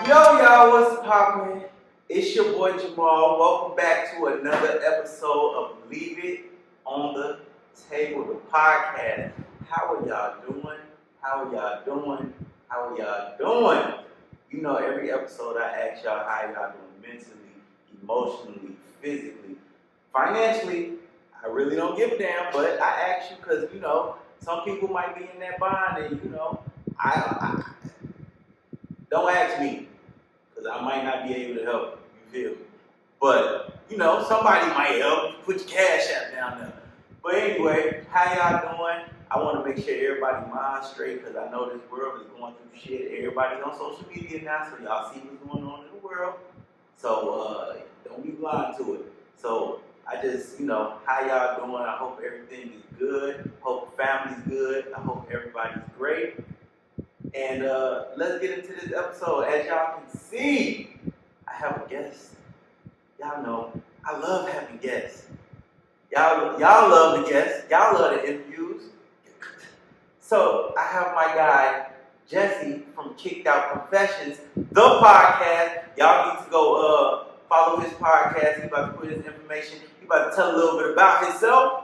Yo, y'all, what's poppin'? It's your boy Jamal. Welcome back to another episode of Leave It on the Table, the podcast. How are y'all doing? How are y'all doing? How are y'all doing? You know, every episode I ask y'all how y'all doing mentally, emotionally, physically, financially. I really don't give a damn, but I ask you because, you know, some people might be in that bind and, you know, I don't ask me. Because I might not be able to help you, you feel me? But, you know, somebody might help. Put your cash app down there. But anyway, how y'all doing? I want to make sure everybody's mind straight because I know this world is going through shit. Everybody's on social media now, so y'all see what's going on in the world. So don't be blind to it. So I just, you know, how y'all doing? I hope everything is good. Hope family's good. I hope everybody's great. And let's get into this episode. As y'all can see, I have a guest. Y'all know, I love having guests. Y'all love the guests. Y'all love the interviews. So I have my guy, Jesse from Kicked Out Confessions, the podcast. Y'all need to go follow his podcast. He's about to put his information. He's about to tell a little bit about himself.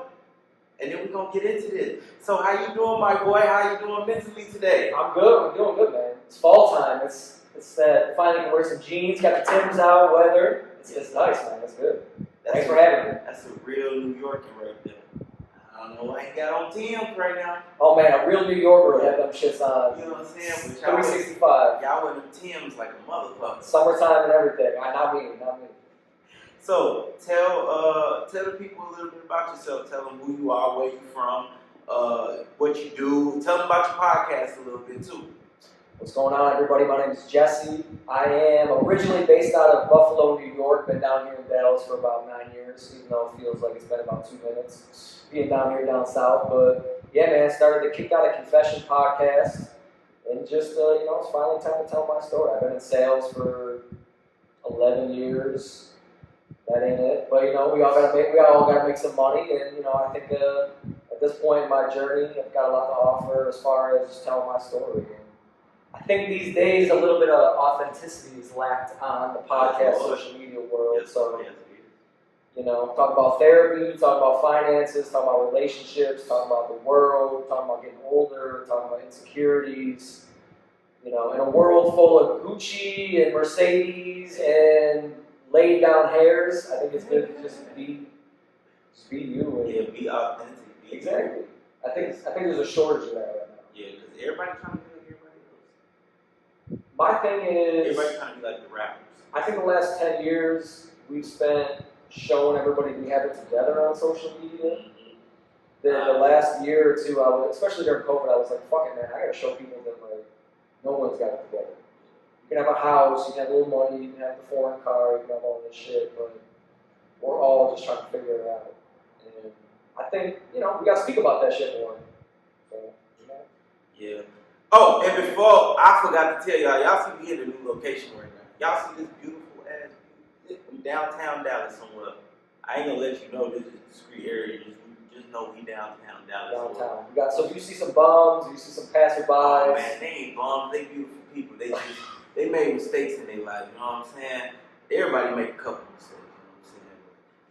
And then we're going to get into this. So how you doing, my boy? How you doing mentally today? I'm good. I'm doing good, man. It's fall time. It's that finally can wear some jeans, got the Timbs out, weather. It's nice, man. That's good. Thanks for having me. That's a real New Yorker right there. I don't know why he got on Timbs right now. Oh, man, a real New Yorker would have them shits on. You know what I'm saying? 365. Y'all wear them Timbs like a motherfucker. Summertime and everything. Not me. So tell the people a little bit about yourself. Tell them who you are, where you from, what you do. Tell them about your podcast a little bit too. What's going on, everybody? My name is Jesse. I am originally based out of Buffalo, New York. Been down here in Dallas for about 9 years, even though it feels like it's been about 2 minutes being down here down south. But yeah, man, started the Kicked Out a Confession podcast, and just you know, it's finally time to tell my story. I've been in sales for 11 years. That ain't it, but you know, we all gotta make some money, and you know, I think at this point in my journey, I've got a lot to offer as far as just telling my story. And I think these days a little bit of authenticity is lacked on the podcast, social media world. Yes, so, yes, you know, talk about therapy, talk about finances, talk about relationships, talk about the world, talk about getting older, talk about insecurities. You know, in a world full of Gucci and Mercedes and laid down hairs, I think it's good to just be you. And yeah, be authentic. Exactly. I think there's a shortage of that right now. Yeah, because everybody trying to be like everybody else. My thing is, everybody trying to be like the rappers. I think the last 10 years we've spent showing everybody we have it together on social media. The last year or two, especially during COVID, I was like, fuck it, man, I gotta show people that like no one's got it together. You can have a house, you can have a little money, you can have the foreign car, you can have all this shit, but we're all just trying to figure it out. And I think, you know, we got to speak about that shit more. So, yeah. Oh, and before, I forgot to tell y'all see me in a new location right now. Y'all see this beautiful ass downtown Dallas somewhere. I ain't gonna let you know this is a discreet area. Just know we downtown Dallas. Downtown. So you see some bums, you see some passerbys. Oh man, they ain't bums, they beautiful people. They made mistakes in their life, you know what I'm saying? Everybody make a couple mistakes, you know what I'm saying?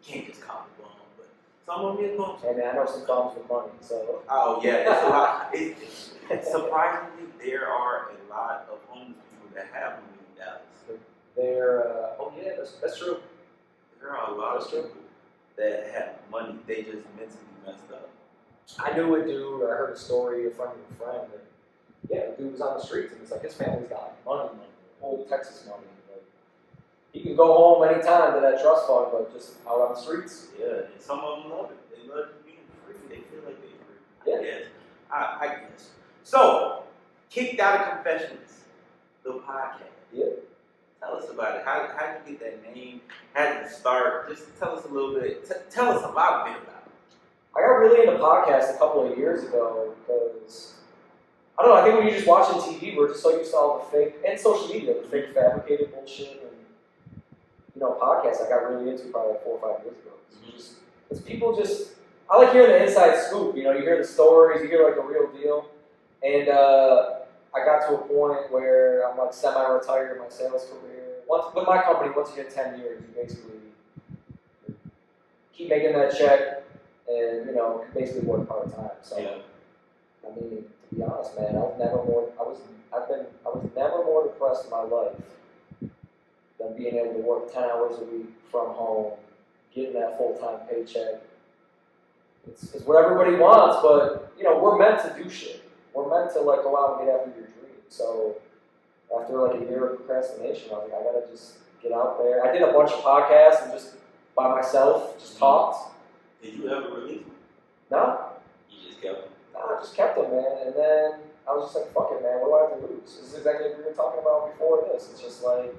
You can't just call them bum, but some of them is bums. Hey man, I know some bums with money, so. Oh yeah, it's a lot. Surprisingly, there are a lot of homeless people that have money in Dallas. Oh yeah, that's true. There are a lot of people that have money, they just mentally messed up. I knew a dude, or I heard a story from a friend that, yeah, the dude was on the streets and it's like his family's got money, old Texas money. Like, he can go home anytime to that trust fund, but just out on the streets. Yeah, and some of them love it. They love being free. They feel like they're free. Yeah. I guess. So, Kicked Out of Confessions, the podcast. Yeah. Tell us about it. How did you get that name? How did it start? Just tell us a little bit. Tell us a lot of it about it. I got really into podcasts a couple of years ago because, I don't know, I think when you're just watching TV, we're just so used to all the fake, and social media, the fake fabricated bullshit, and, you know, podcasts I got really into probably like 4 or 5 years ago. It's people just, I like hearing the inside scoop, you know, you hear the stories, you hear like the real deal, and I got to a point where I'm like semi-retired in my sales career. With my company, once you get 10 years, you basically keep making that check, and you know, you basically work part-time. So, I mean, to be honest, man, I was never more depressed in my life than being able to work 10 hours a week from home, getting that full-time paycheck. It's what everybody wants, but you know, we're meant to do shit. We're meant to like go out and get after your dreams. So after like a year of procrastination, I was like, I gotta just get out there. I did a bunch of podcasts and just by myself, just talked. Did you ever release them? No. You just kept them? No, I just kept them, man. And then I was just like, fuck it, man. What do I have to lose? This is exactly what we were talking about before this. It's just like,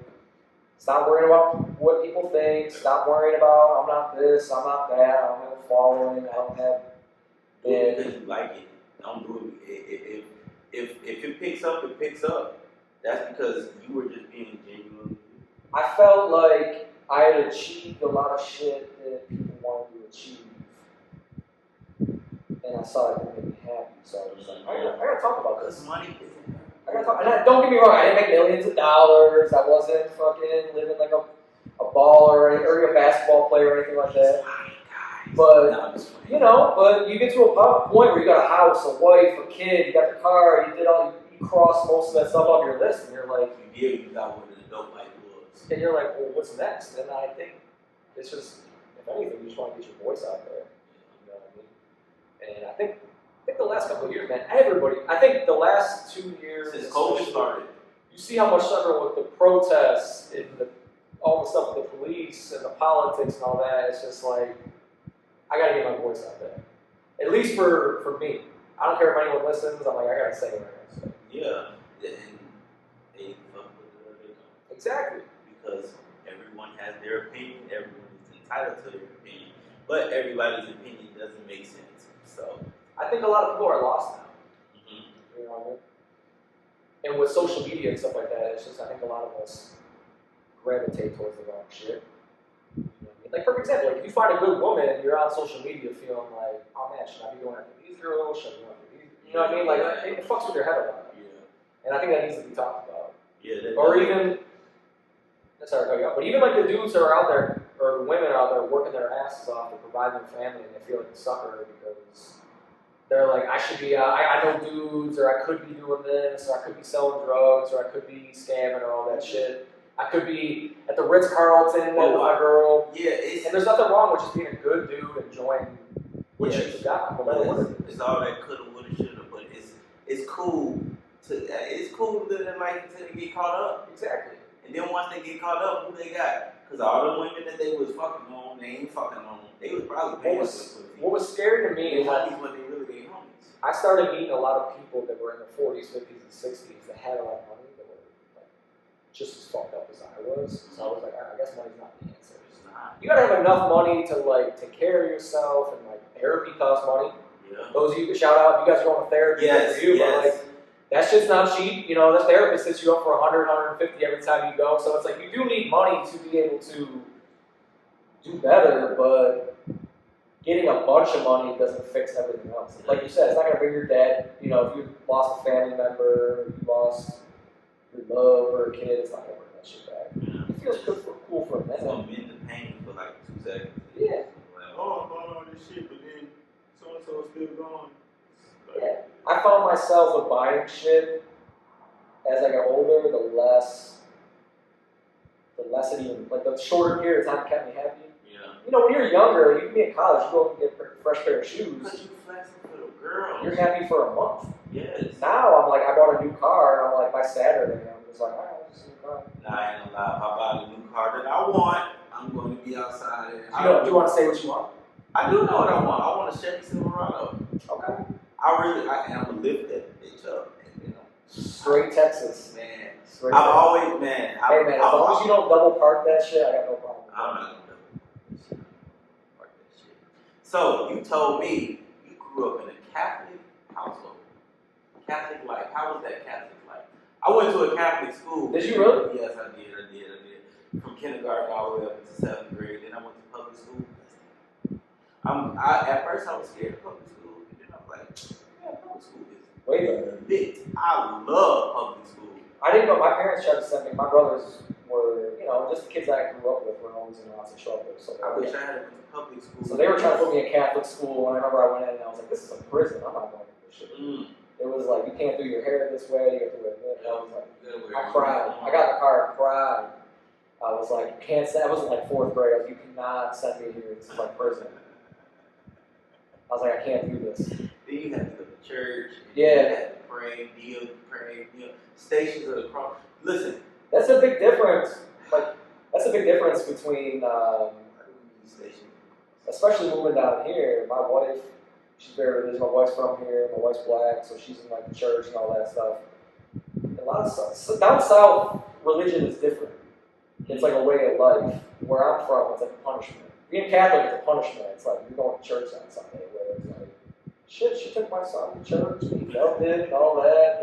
stop worrying about what people think. Stop worrying about, I'm not this, I'm not that, I don't have a following, I don't have... Do it because you like it. Don't do it. If it picks up, it picks up. That's because you were just being genuine. I felt like I had achieved a lot of shit that people wanted to achieve. And I saw it made me happy. So I was like, I gotta talk about this. Money isn't... I gotta talk. And don't get me wrong, I didn't make millions of dollars. I wasn't fucking living like a baller or a basketball player or anything like that. But, you know, but you get to a point where you got a house, a wife, a kid, you got the car, you cross most of that stuff off your list, and you're like... You got what an adult life was. And you're like, well, what's next? And I think it's just, if anything, you just want to get your voice out there. You know what I mean? And I think the last couple of years, man, I think the last 2 years... Since COVID started. You see how much stuff with the protests and all the stuff with the police and the politics and all that, it's just like... I gotta get my voice out there. At least for me. I don't care if anyone listens, I'm like, I gotta say what I gotta say. Yeah. And they fuck with whatever they do. Exactly. Because everyone has their opinion, everyone is entitled to their opinion. But everybody's opinion doesn't make sense. So I think a lot of people are lost now. Mm-hmm. You know what I mean? And with social media and stuff like that, it's just I think a lot of us gravitate towards the wrong shit. Like, for example, like if you find a good woman, you're on social media feeling like, oh man, should I be going after these girls? Should I be going after these? You know what I mean? Like, it fucks with your head a lot. Yeah. And I think that needs to be talked about. Yeah. Or even, that's how I go, but even like the dudes that are out there, or the women are out there working their asses off to provide their family, and they feel like a sucker because they're like, I should be, I know dudes, or I could be doing this, or I could be selling drugs, or I could be scamming, or all that shit. I could be at the Ritz-Carlton with my girl. Yeah, and there's nothing wrong with just being a good dude, enjoying what you've got, no matter what it is. It's all that coulda, woulda, shoulda, but it's cool to live that life until they get caught up. Exactly. And then once they get caught up, who they got? Because all the women that they was fucking on, they ain't fucking on. They was probably paying what was scary to me is homies when they really get homies. I started meeting a lot of people that were in their 40s, 50s, and 60s that had a lot of money that were like just as fucked up as I was. So I was like, I guess money's not the answer. It's not. You gotta have enough money to like take care of yourself, and like therapy costs money. Yeah. Those of you can shout out if you guys are going to therapy, yes, for you, yes. But like that shit's not cheap. You know, the therapist hits you up for 100, 150 every time you go. So it's like you do need money to be able to do better, but getting a bunch of money doesn't fix everything else. Like you said, it's not gonna bring your debt. You know, if you lost a family member, you lost your love or a kid, it's not gonna bring that shit back. Yeah. It feels cool for a minute. It's gonna mend the pain for like 2 seconds. Yeah. Like, oh, I'm going on this shit, but then so and so is still gone. Yeah. I found myself with buying shit as I got older, the less it even, like the shorter period of time kept me happy. Yeah. You know, when you're younger, you can be in college, you go and get a fresh pair of shoes. Because you flexing for the girl. You're happy for a month. Yes. Now I'm like, I bought a new car, I'm like, by Saturday, I'm just like, alright, this is a new car. Nah, I ain't gonna lie. If I buy the new car that I want, I'm going to be outside. Do you want to say what you want? I do know what I want. I want a Chevy Silverado. Okay. I'm gonna lift that bitch up. And, you know, straight Texas. Man. Straight I've Texas. always, man. Hey man, as long as you don't double park that shit, I got no problem. I'm not gonna double park that shit. So, you told me you grew up in a Catholic household. Catholic life. How was that Catholic life? I went to a Catholic school. Did you really? Yes, I did. From kindergarten all the way up to 7th grade. Then I went to public school. At first I was scared of public school. And then I was like, yeah, public school is Way better. Lit. I love public school. I didn't go. My parents tried to send me. My brothers were, just the kids that I grew up with were always in lots of trouble. So I wish I had went to public school. So they were trying to put me in Catholic school, and I remember I went in and I was like, "This is a prison. I'm not going to this shit." It was like, you can't do your hair this way. You have to wear this. And I was like, I cried. I got in the car and cried. I was like, you can't send. I wasn't like fourth grade. I was like, you cannot send me here. This is like prison. I was like, I can't do this. Then you had to go to church. Yeah. You had to pray, kneel. Stations of the cross. Listen. That's a big difference. That's a big difference between, especially moving down here. My wife, she's very religious. My wife's from here. My wife's black, so she's in like the church and all that stuff. A lot of stuff. So down south, religion is different. It's like a way of life. Where I'm from, it's like a punishment. Being Catholic is a punishment. It's like you're going to church on Sunday, where it's like, shit, she took my son to church, and he felt it, and all that.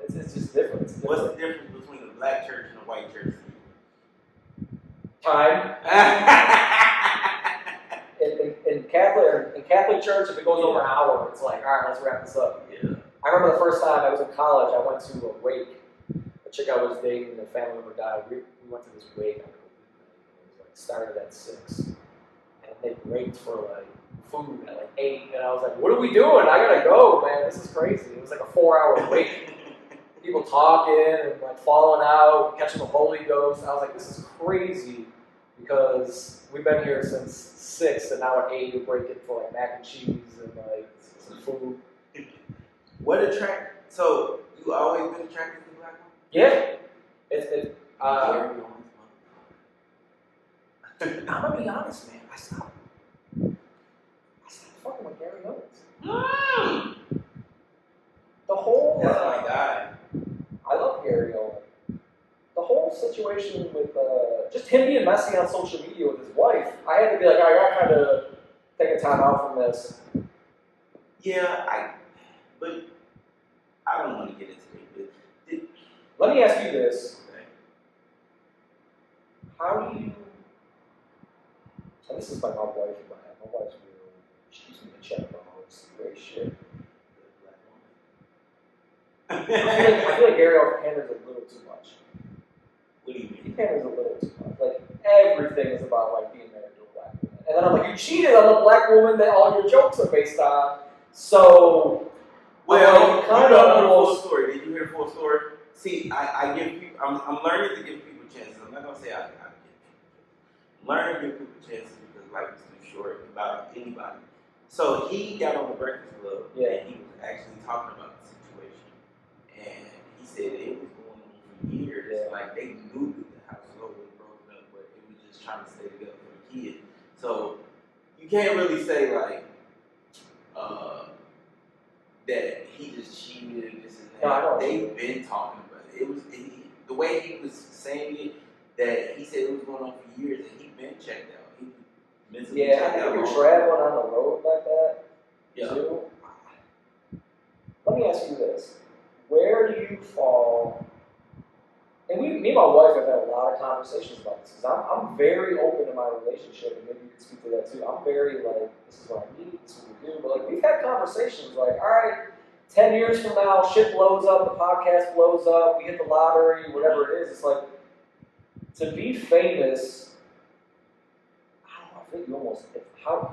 It's just different. It's different. What's the difference between a black church and a white church? Time. In Catholic church, if it goes over an hour, it's like, all right, let's wrap this up. Yeah. I remember the first time I was in college, I went to a wake. A chick I was dating, a family member died. We went to this wake. It was like started at 6, and they raked for like food at like 8, and I was like, what are we doing? I gotta go, man. This is crazy. It was like a 4-hour wake. People talking and like falling out, catching the Holy Ghost. I was like, this is crazy because we've been here since 6, and now at 8 we're breaking for like mac and cheese and like some food. So you always been attracted to black women? Yeah. I'm gonna be honest, man. I stopped fucking with Gary Owens. The whole. That's my guy. I love Gary Owens. The whole situation with just him being messy on social media with his wife, I had to be like, I got kind of take a time out from this. Yeah, but I don't want to get into it. Let me ask you this. Okay. How do you, and this is like my wife and my wife's real, she keeps me in check on all this great shit. I feel like Gary panders a little too much. What do you mean? He panders a little too much. Like, everything is about like being married to a black woman. And then I'm like, you cheated on the black woman that all your jokes are based on. So, well, you kind of the full story. Did you hear the full story? See, I give people. I'm learning to give people chances. I'm not gonna say I give people. I'm learning to give people chances because life is too short about anybody. So he got on the Breakfast Club and he was actually talking about the situation, and he said it was going on for years. Yeah. Like they knew that the household was broken up, but it was just trying to stay together for the kid. So you can't really say like that he just cheated and this and that. No, they've been talking about it. It was the way he was saying it, that he said it was going on for years, and he'd been checked out. He mentally checked out. I think if you're traveling on the road like that, too. Let me ask you this: where do you fall? And me and my wife have had a lot of conversations about this because I'm very open in my relationship, and maybe you can speak to that too. I'm very like, this is what I need, this is what we do. But like, we've had conversations like, all right, 10 years from now, shit blows up, the podcast blows up, we hit the lottery, whatever it is. It's like, to be famous, I don't know, I think you almost,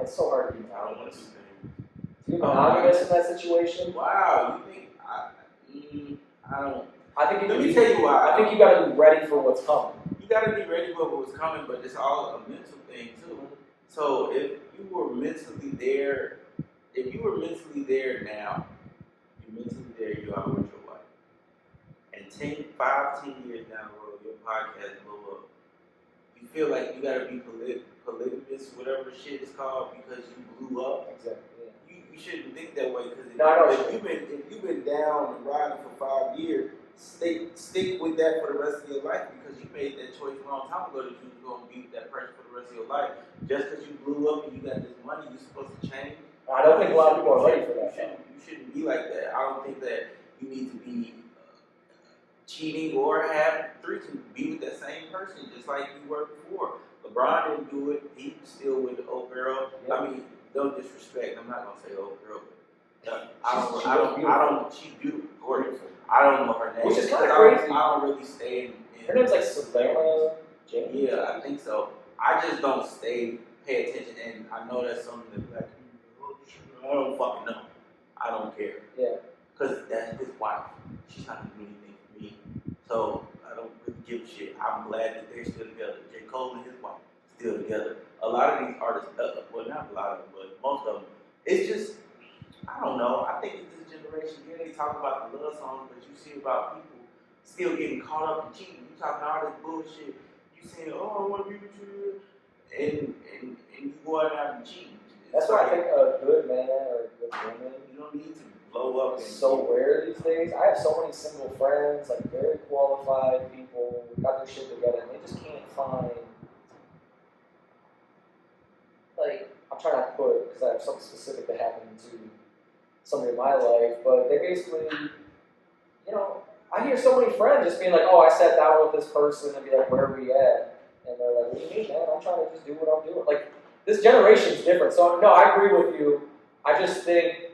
it's so hard to be monogamous. To be monogamous in that situation. Wow, you think, I don't. I think Let me tell you why. I think you got to be ready for what's coming. You got to be ready for what's coming, but it's all a mental thing too. So if you were mentally there now, you're mentally there, you are with your wife. And 10 years down the road, your podcast blow up. You feel like you got to be polygamous, whatever shit is called, because you blew up. Exactly. You shouldn't think that way, because if you've been down and riding for 5 years, stick with that for the rest of your life, because you made that choice a long time ago that you were going to be with that person for the rest of your life. Just because you blew up and you got this money, you're supposed to change. I don't think a lot of people are ready for that. You shouldn't be like that. I don't think that you need to be cheating or have threesome. Be with that same person just like you were before. LeBron didn't do it. He was still with the old girl. Yeah. I mean, no disrespect. I'm not going to say old girl, but She's beautiful, gorgeous. I don't know her name. Which is kind of crazy. I don't really stay in her name's like Savannah James. Yeah, I think so. I just don't pay attention, and I know that's something that black people, I don't fucking know. I don't care. Yeah. Because that's his wife. She's not gonna do anything for me. So I don't really give a shit. I'm glad that they're still together. J. Cole and his wife still together. A lot of these artists, well, not a lot of them, but most of them, it's just, I don't know. I think it's this generation. Yeah, they talk about the love songs, but you see about people still getting caught up in cheating. You talking all this bullshit. You saying, oh, I want to be with you, and you go out and cheat. That's why I think a good man or a good woman, you don't need to blow up. It's so rare these days. I have so many single friends, like very qualified people, got their shit together, and they just can't find. Like, I'm trying not to put it because I have something specific that happened to somebody in my life, but they basically, I hear so many friends just being like, oh, I sat down with this person and be like, where are we at? And they're like, what do you mean, man? I'm trying to just do what I'm doing. Like, this generation's different. So, no, I agree with you. I just think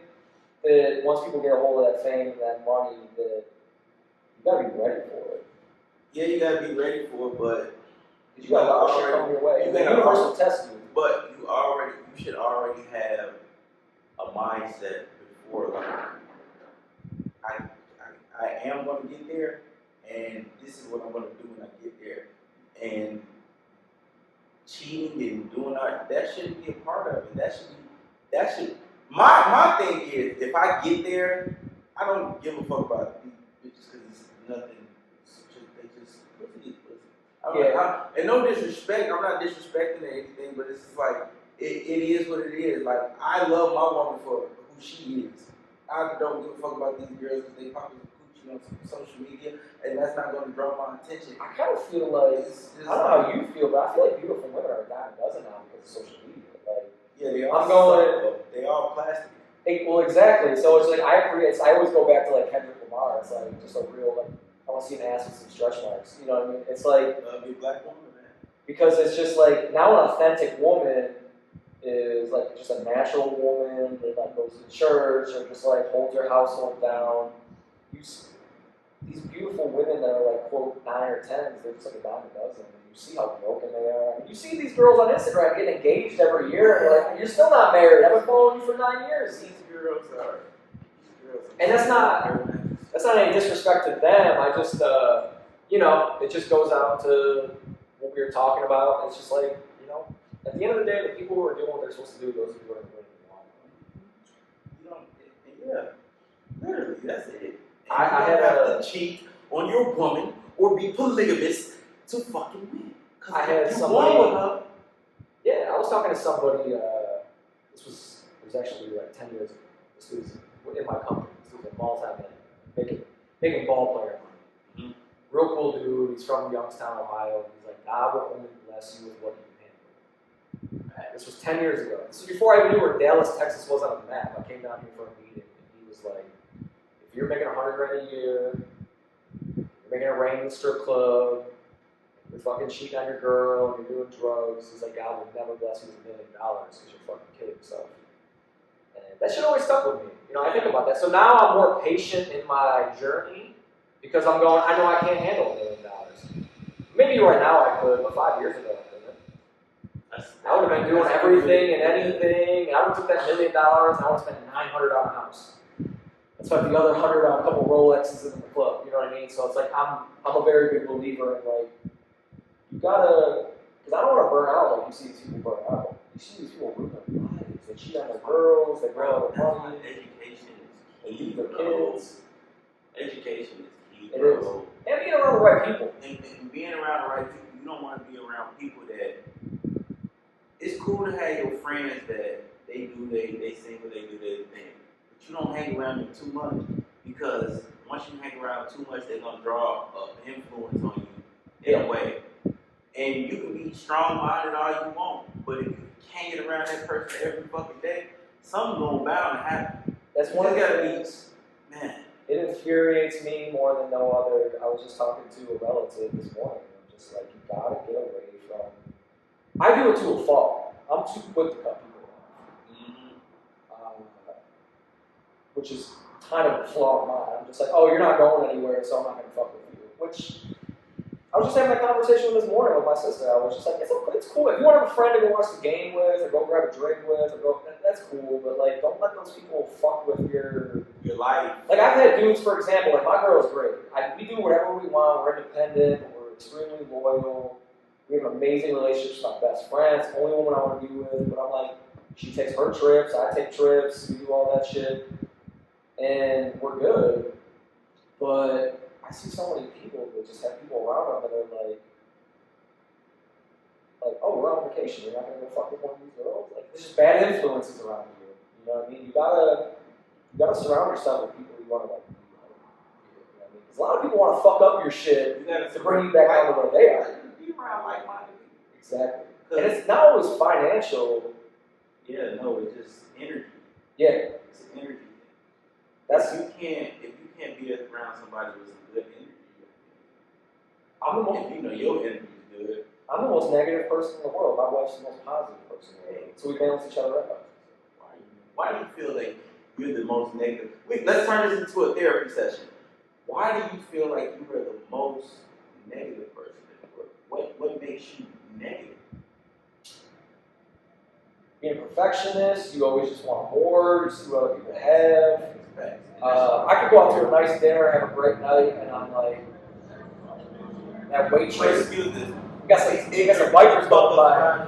that once people get a hold of that fame and that money, that you gotta be ready for it. Yeah, you gotta be ready for it, but you got a lot of shit coming your way. The universe will test you. But you should already have a mindset before, like, I am going to get there, and this is what I'm going to do when I get there. And cheating and doing that shouldn't be a part of it. My thing is, if I get there, I don't give a fuck about these bitches because it's nothing. And no disrespect, I'm not disrespecting or anything, but it's just like, it is what it is. Like, I love my woman for who she is. I don't give a fuck about these girls because they probably coochie on social media, and that's not going to draw my attention. I kind of feel like, I don't know how you feel, but I feel like beautiful women are a dime a dozen now because of social media. Like, yeah, they are. They are plastic. Well, exactly. So it's like, I agree. I always go back to like Kendrick Lamar. It's like just a real, like, I want to see an ass with some stretch marks. You know what I mean? It's like, be a black woman, man. Because it's just like, now an authentic woman is like just a natural woman that like goes to church or just like holds her household down. These beautiful women that are like, quote, 9 or 10s, they're just like a dime a dozen. And you see how broken they are. And you see these girls on Instagram getting engaged every year, and you're like, you're still not married. I've been following you for 9 years. These girls are. And that's not any disrespect to them. I just, it just goes out to what we were talking about. It's just like, at the end of the day, the people who are doing what they're supposed to do, those people are doing what they want. Yeah, literally, that's it. I had to cheat on your woman or be polygamous to fucking win. I had somebody. Yeah, I was talking to somebody. It was actually like 10 years ago. This was in my company. This was a multi-man, making ball player money. Mm-hmm. Real cool dude. He's from Youngstown, Ohio. He's like, God will only bless you with what you can handle. This was 10 years ago. This was before I even knew where Dallas, Texas was on the map. I came down here for a meeting, and he was like, if you're making $100,000 a year, you're making a rain in the strip club, you're fucking cheating on your girl, and you're doing drugs, he's like, God will never bless you with $1 million because you're fucking kidding yourself. And that shit always stuck with me. I think about that. So now I'm more patient in my journey because I'm going, I know I can't handle $1 million. Maybe right now I could, but 5 years ago I couldn't. I would have been doing everything and anything. I would have took that $1 million and I would have spent $900 on a house. I spent the other $100 on a couple Rolexes in the club. You know what I mean? So it's like I'm a very big believer in like you gotta, because I don't want to burn out like you see these people burn out. You see these people ruin their lives. They cheat on their girls. They grow out their money. Education is They leave their kids. Education is key. It is. And being around the right people. And being around the right people, you don't want to be around people that. It's cool to have your friends that they single, they do their thing. But you don't hang around them too much because once you hang around too much, they're gonna draw an influence on you in a way. And you can be strong-minded all you want, but if you can't get around that person every fucking day, something's bound to happen. That's one of the things. Man. It infuriates me more than no other. I was just talking to a relative this morning. I'm just like, you gotta get away from. I do it to a fault. I'm too quick to cut people off. Mm-hmm. which is kind of a flaw of mine. I'm just like, oh, you're not going anywhere, so I'm not going to fuck with you. Which, I was just having that conversation this morning with my sister. I was just like, it's cool. If you want to have a friend to go watch the game with, or go grab a drink with, that's cool. But like, don't let those people fuck with your life. Like, I've had dudes, for example, like my girl is great. We do whatever we want. We're independent. We're extremely loyal. We have an amazing relationship with my best friends. Only woman I want to be with. But I'm like, she takes her trips. I take trips. We do all that shit, and we're good. But I see so many people that just have people around them that are like, oh, we're on vacation. You're not gonna go fuck with one of these girls. Like, there's just bad influences around you. You know what I mean? You gotta surround yourself with people you want to like. You know what I mean? Because a lot of people want to fuck up your shit to bring you back down to where they are. Be around like-minded people. Exactly. And it's not always financial. Yeah, no, it's just energy. Yeah. It's an energy thing. If you can't be around somebody with some good energy, if you know your energy is good. I'm the most negative person in the world. My wife's the most positive person in the world. So we balance each other out. Why do you feel like you're the most negative? Wait, let's turn this into a therapy session. Why do you feel like you are the most negative person in the world? What makes you negative? Being a perfectionist, you always just want more, you see what other people have. I could go out to a nice dinner, have a great night, and I'm like, that waitress. Excuse this. You got some wipers going by.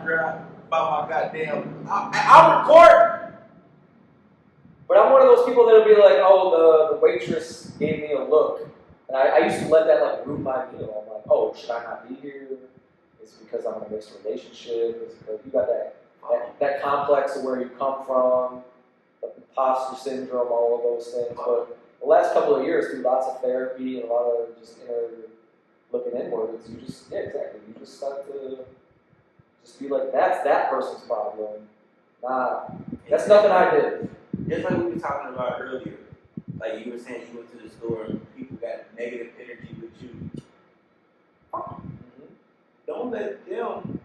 About my goddamn. I'll record. But I'm one of those people that'll be like, oh, the waitress gave me a look. And I used to let that like ruin my meal. I'm like, oh, should I not be here? Is it because I'm in a mixed relationship? Is it because you got that complex of where you come from, the imposter syndrome, all of those things. But the last couple of years, through lots of therapy and a lot of just inner looking inwards, you just start to just be like, that's that person's problem. That's nothing I did. Just like we were talking about earlier. Like you were saying, you went to the store and people got negative energy with you. Mm-hmm. Don't let them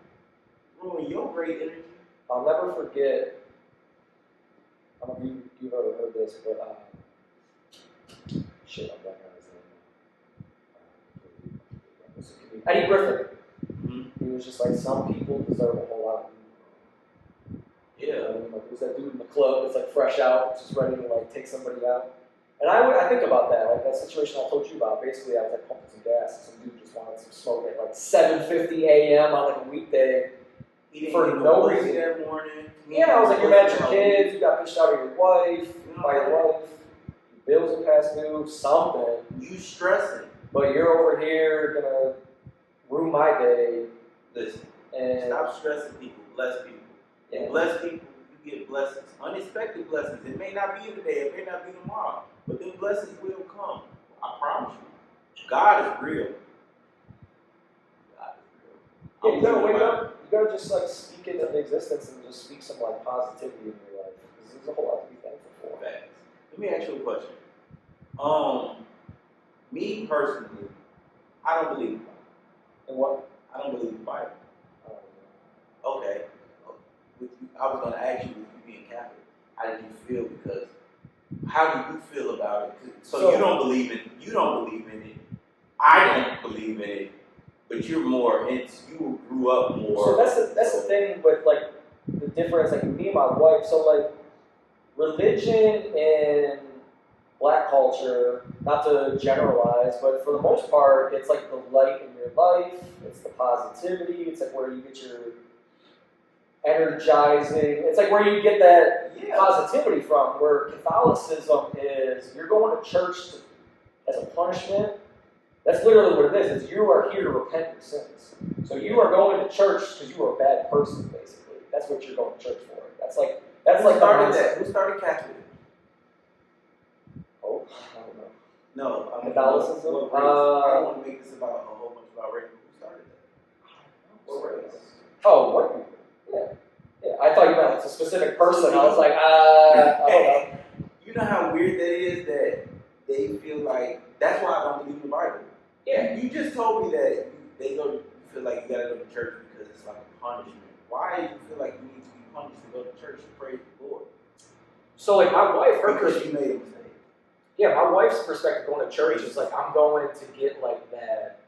ruin your great energy. I'll never forget. I don't know if you've ever heard this, but shit, I'm blanking on his name. Eddie Griffin. Mm-hmm. He was just like, some people deserve a whole lot of people. Yeah. Like, there's that dude in the club that's like fresh out, just ready to like take somebody out. And I think about that, like that situation I told you about. Basically, I was like pumping some gas, and some dude just wanted some smoke at like 7:50 a.m. on like a weekday. For no reason. That morning. Yeah, I was like, you're mad at your kids, you got pushed out of your wife, by your wife, your bills are past due, something. You stressing. But you're over here gonna ruin my day. Listen, and stop stressing people, bless people. Yeah. Bless people, you get blessings. Unexpected blessings. It may not be today, it may not be tomorrow, but them blessings will come. I promise you. God is real. Yeah, you gotta wake up. You gotta just like speak it into existence and just speak some like positivity in your life. Because there's a whole lot to be thankful for. Facts. Let me ask you a question. Me personally, I don't believe in the Bible. In what? I don't believe in the Bible. Okay. I was gonna ask you, with you being Catholic, how did you feel? Because how do you feel about it? So you don't believe in it. I don't believe in it. But you're more you grew up more. So that's the thing with like the difference, like me and my wife. So like religion and Black culture, not to generalize, but for the most part, it's like the light in your life. It's the positivity. It's like where you get your energizing. It's like where you get that positivity from. Where Catholicism is, you're going to church as a punishment. That's literally what it is you are here to repent your sins. So you are going to church because you are a bad person, basically. That's what you're going to church for. That's like Who started Catholic? Oh, I don't know. No, Catholicism? I don't want to make this about a whole bunch about race. Who started that? What race? Oh, white people. Yeah. I thought you meant it's a specific person. I was like, I don't know. You know how weird that is that they feel like, that's why I don't believe in the Bible. Yeah, you just told me that you feel like you gotta go to church because it's like a punishment. Why do you feel like you need to be punished to go to church to praise the Lord? So like my wife, Because you made a mistake. Yeah, my wife's perspective going to church is like I'm going to get like that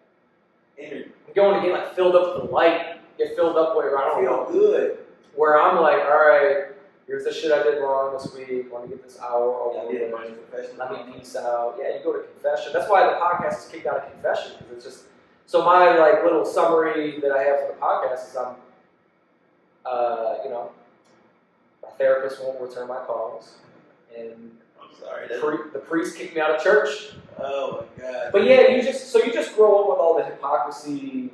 Energy. I'm going to get like filled up with the light, get filled up where I don't Feel know. good. Where I'm like, all right, here's the shit I did wrong this week. Want to get this hour over Yeah, with. Let me peace out. Yeah, you go to confession. That's why the podcast is Kicked Out of Confession, because it's just so my like little summary that I have for the podcast is I'm, my therapist won't return my calls, and I'm sorry. the priest kicked me out of church. Oh my God. But yeah, you just grow up with all the hypocrisy.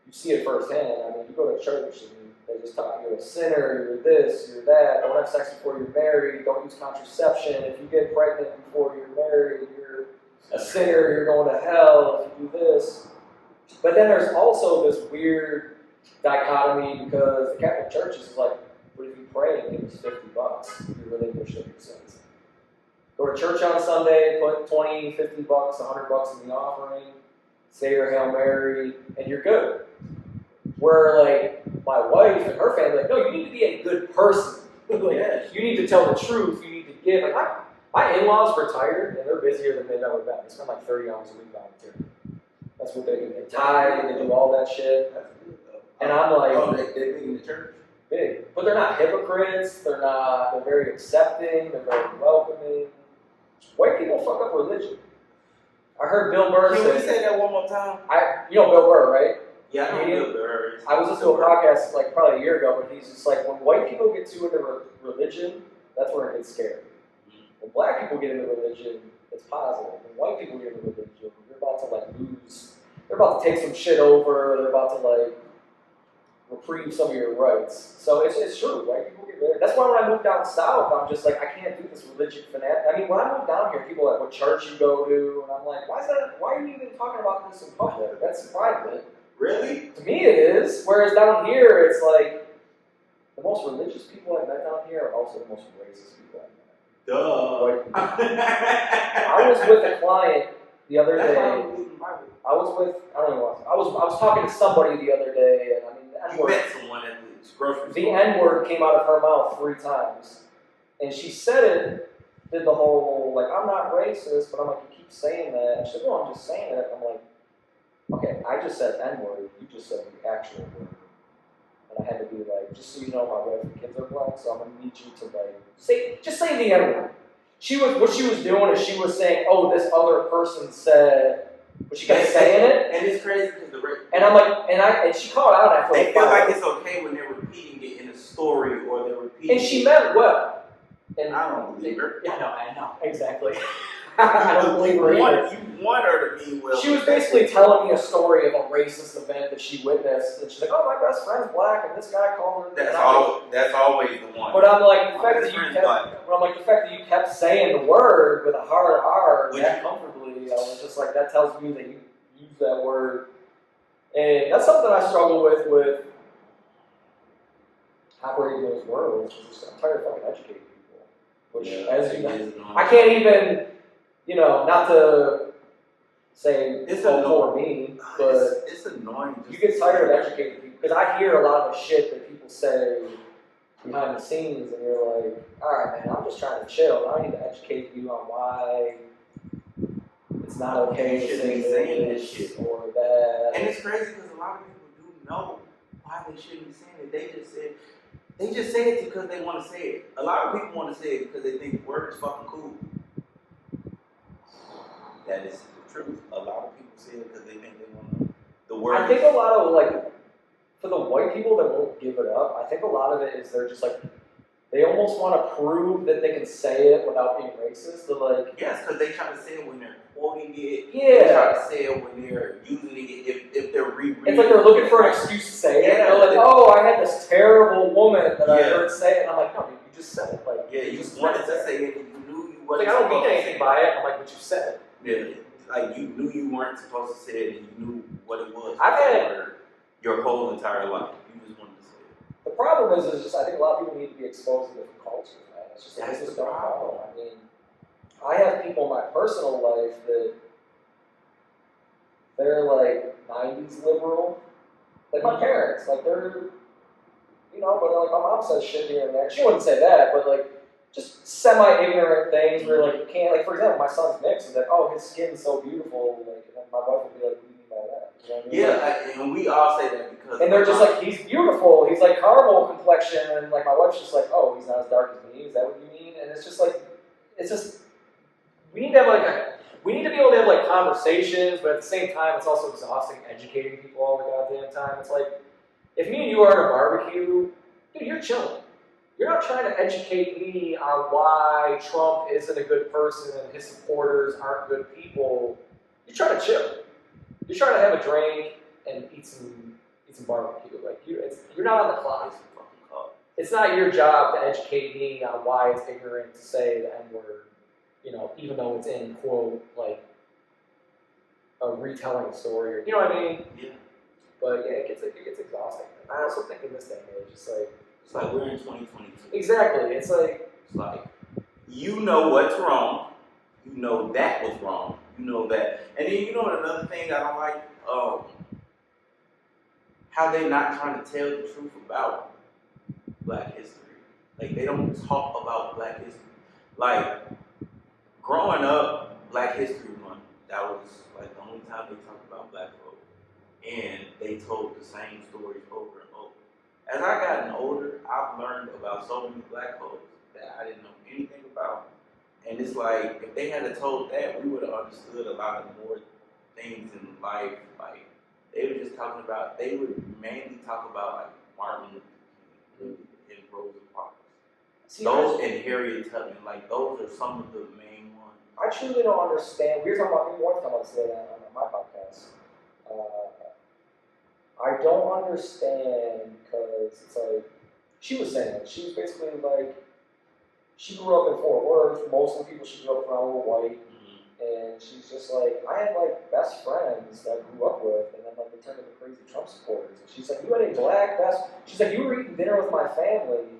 You see it firsthand. I mean, you go to church and they just talk, you're a sinner, you're this, you're that, don't have sex before you're married, don't use contraception, if you get pregnant before you're married, you're a sinner, you're going to hell if you do this. But then there's also this weird dichotomy because the Catholic Church is like, what if you pray and give us $50? You relinquish your sins. Go to church on Sunday, put $20, $50, $100 in the offering, say your Hail Mary, and you're good. Where like my wife and her family, like, no, you need to be a good person. Like, Yes. You need to tell the truth. You need to give. Like my in-laws retired, and they're busier than they've ever been. They spend like 30 hours a week volunteering. That's what they do. They tithe, they do all that shit. That's good though. And I'm like, oh, they're big in the church. big, but they're not hypocrites. They're very accepting. They're very welcoming. White people fuck up religion. I heard Bill Burr Can we say that one more time? you know Bill Burr, right? Yeah, I know Bill Burr. I was listening to a podcast like probably a year ago, but he's just like, when white people get too into religion, that's where it gets scary. When black people get into religion, it's positive. When white people get into religion, you're about to like lose. They're about to take some shit over. They're about to like reprieve some of your rights. So it's true. White people get very. That's why when I moved down south, I'm just like, I can't do this religion fanatic. I mean, when I moved down here, people are like, what church you go to, and I'm like, why are you even talking about this in public? That's private. Really? To me it is, whereas down here it's like, the most religious people I've met down here are also the most racist people I've met. Duh. White people. I was with a client the other day. I was talking to somebody the other day, and I mean, the You N-word, met someone at the grocery store. the N-word came out of her mouth 3 times. And she said it, did the whole, like, I'm not racist, but I'm like, you keep saying that. And she said, no, I'm just saying it. I'm like, okay, I just said N-word, you just said the actual word. And I had to be like, just so you know, my wife and kids are black, so I'm going to need you to like, say the N-word. What she was doing is she was saying, oh, this other person said, but she kept saying it. And it's crazy because the race. And I'm like, and she called out after They like feel 5 like minutes. it's okay when they're repeating it in a story or they're repeating And she it. meant well. And I don't believe her. Yeah, no, I know. Exactly. I don't believe her either. You want her to be well. She was basically telling me a story of a racist event that she witnessed, and she's like, "Oh, my best friend's black, and this guy called her." That's always the one. But I'm like, the My fact best that you friend's black. kept saying the word with a hard R Would that you- comfortably, I was just like, that tells me that you use that word, and that's something I struggle with operating those worlds. I'm tired of fucking educating people, which, as you know, I can't even. Not to say It's for me, but it's annoying. you get tired of educating people because I hear a lot of the shit that people say behind the scenes, and you're like, all right, man, I'm just trying to chill. I don't need to educate you on why it's not okay to say this shit or that. And it's crazy because a lot of people do know why they shouldn't be saying it. They just say it because they want to say it. A lot of people want to say it because they think the word is fucking cool. That is the truth. A lot of people say it because they think they want the word. I think a lot of, like, for the white people that won't give it up, I think a lot of it is they're just like, they almost want to prove that they can say it without being racist. They're like, yes, because they try to say it when they're quoting it. Yeah. They try to say it when they're using it. If they're rereading. it's like they're looking for an excuse to say it. Yeah. They're like, oh, I had this terrible woman that I Yeah. heard say it. And I'm like, no, dude, you just said it. Like, Yeah, you just wanted to say it and you knew you Like, wasn't I don't supposed mean to anything say by it. I'm like, but you said it. Yeah, like you knew you weren't supposed to say it and you knew what it was. I've had- your whole entire life. You just wanted to say it. The problem is just I think a lot of people need to be exposed to different cultures, man. It's just That's this is the no problem. problem. I mean, I have people in my personal life that they're like 90s liberal. Like my parents, like they're, but like my mom says shit here and there. She wouldn't say that, but like just semi-ignorant things where like you can't, like for example, my son's mix is like, oh, his skin's so beautiful, like, and then my wife will be like, what do you mean by that? You know what I mean? Yeah, and we all say that because. And they're just like, he's beautiful, he's like caramel complexion, and like my wife's just like, oh, he's not as dark as me, is that what you mean? And it's just like, we need to have like we need to be able to have like conversations, but at the same time, it's also exhausting educating people all the goddamn time. It's like, if me and you are at a barbecue, dude, you're chilling. You're not trying to educate me on why Trump isn't a good person and his supporters aren't good people. You're trying to chill. You're trying to have a drink and eat some barbecue. Like you're not on the clock. It's not your job to educate me on why it's ignorant to say the N-word, you know, even though it's in quote like a retelling story. You know what I mean? Yeah. But yeah, it gets exhausting. I also think in this day and age, it's like we're in 2022. Exactly. It's like you know what's wrong. You know that was wrong. You know that. And then you know another thing I don't like, how they not trying to tell the truth about Black history. Like they don't talk about Black history. Like growing up, Black History Month, that was like the only time they talked about Black folk. And they told the same stories over and over. As I gotten older, I've learned about so many Black folks that I didn't know anything about. And it's like, if they had told that, we would have understood a lot of more things in life. Like, they were just talking about, they would mainly talk about like Martin Luther King and Rosa Parks. Those and Harriet Tubman, like those are some of the main ones. I truly don't understand. We were talking about today on my podcast. I don't understand because it's like she was saying it. She was basically like she grew up in Fort Worth. Most of the people she grew up around were white, and she's just like I had like best friends that I grew up with, and then like they turned into crazy Trump supporters. And she's like, you had a black best. She's like, you were eating dinner with my family,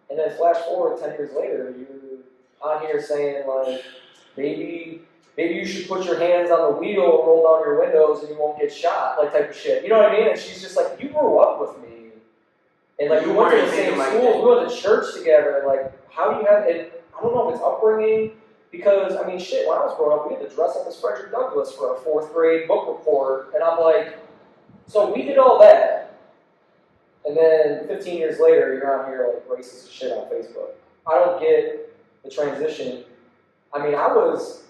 and then flash forward 10 years later, you're on here saying like Maybe you should put your hands on the wheel and roll down your windows and you won't get shot, like type of shit. You know what I mean? And she's just like, you grew up with me. And like, we went to the same schools, we went to church together. Like, how do you have, and I don't know if it's upbringing, because, I mean, shit, when I was growing up, we had to dress up as Frederick Douglass for our 4th grade book report. And I'm like, so we did all that. And then 15 years later, you're on here like racist shit on Facebook. I don't get the transition. I mean, I was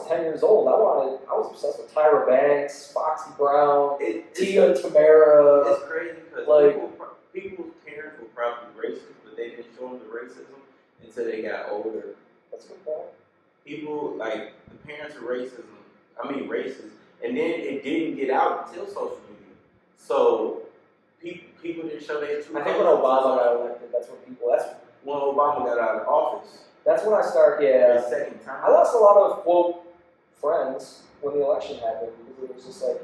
10 years old. I was obsessed with Tyra Banks, Foxy Brown, Tia and Tamara. It's crazy because like, people's parents were probably racist, but they didn't show them the racism until they got older. That's a good point. People, like, the parents are racist, and then it didn't get out until social media. So, people didn't show their true. I think when Obama got elected, that's when Obama got out of office. That's when I started, yeah. The second time. I lost a lot of, quote, friends when the election happened because it was just like,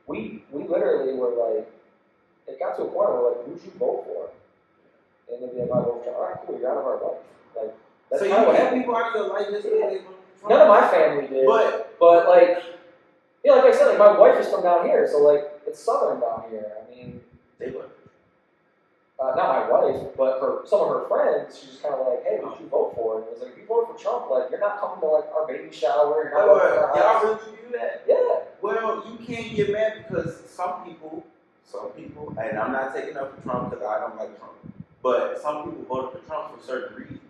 we literally were like, it got to a point where like, who'd you vote for? And they'd be like, I vote for, all right, cool, you're out of our life. Like, that's so kind of what happened. People out of your life just None of my family did. But like, yeah, like I said, like my wife is from down here, so like, it's southern down here. I mean, they were. Not my wife, but some of her friends, she's just kind of like, hey, what did you vote for? And it was like, if you voted for Trump, like, you're not coming to, like, our baby shower, you're not going to our house. Y'all really do that? Yeah. Well, you can't get mad because some people, and I'm not taking up for Trump because I don't like Trump, but some people voted for Trump for certain reasons.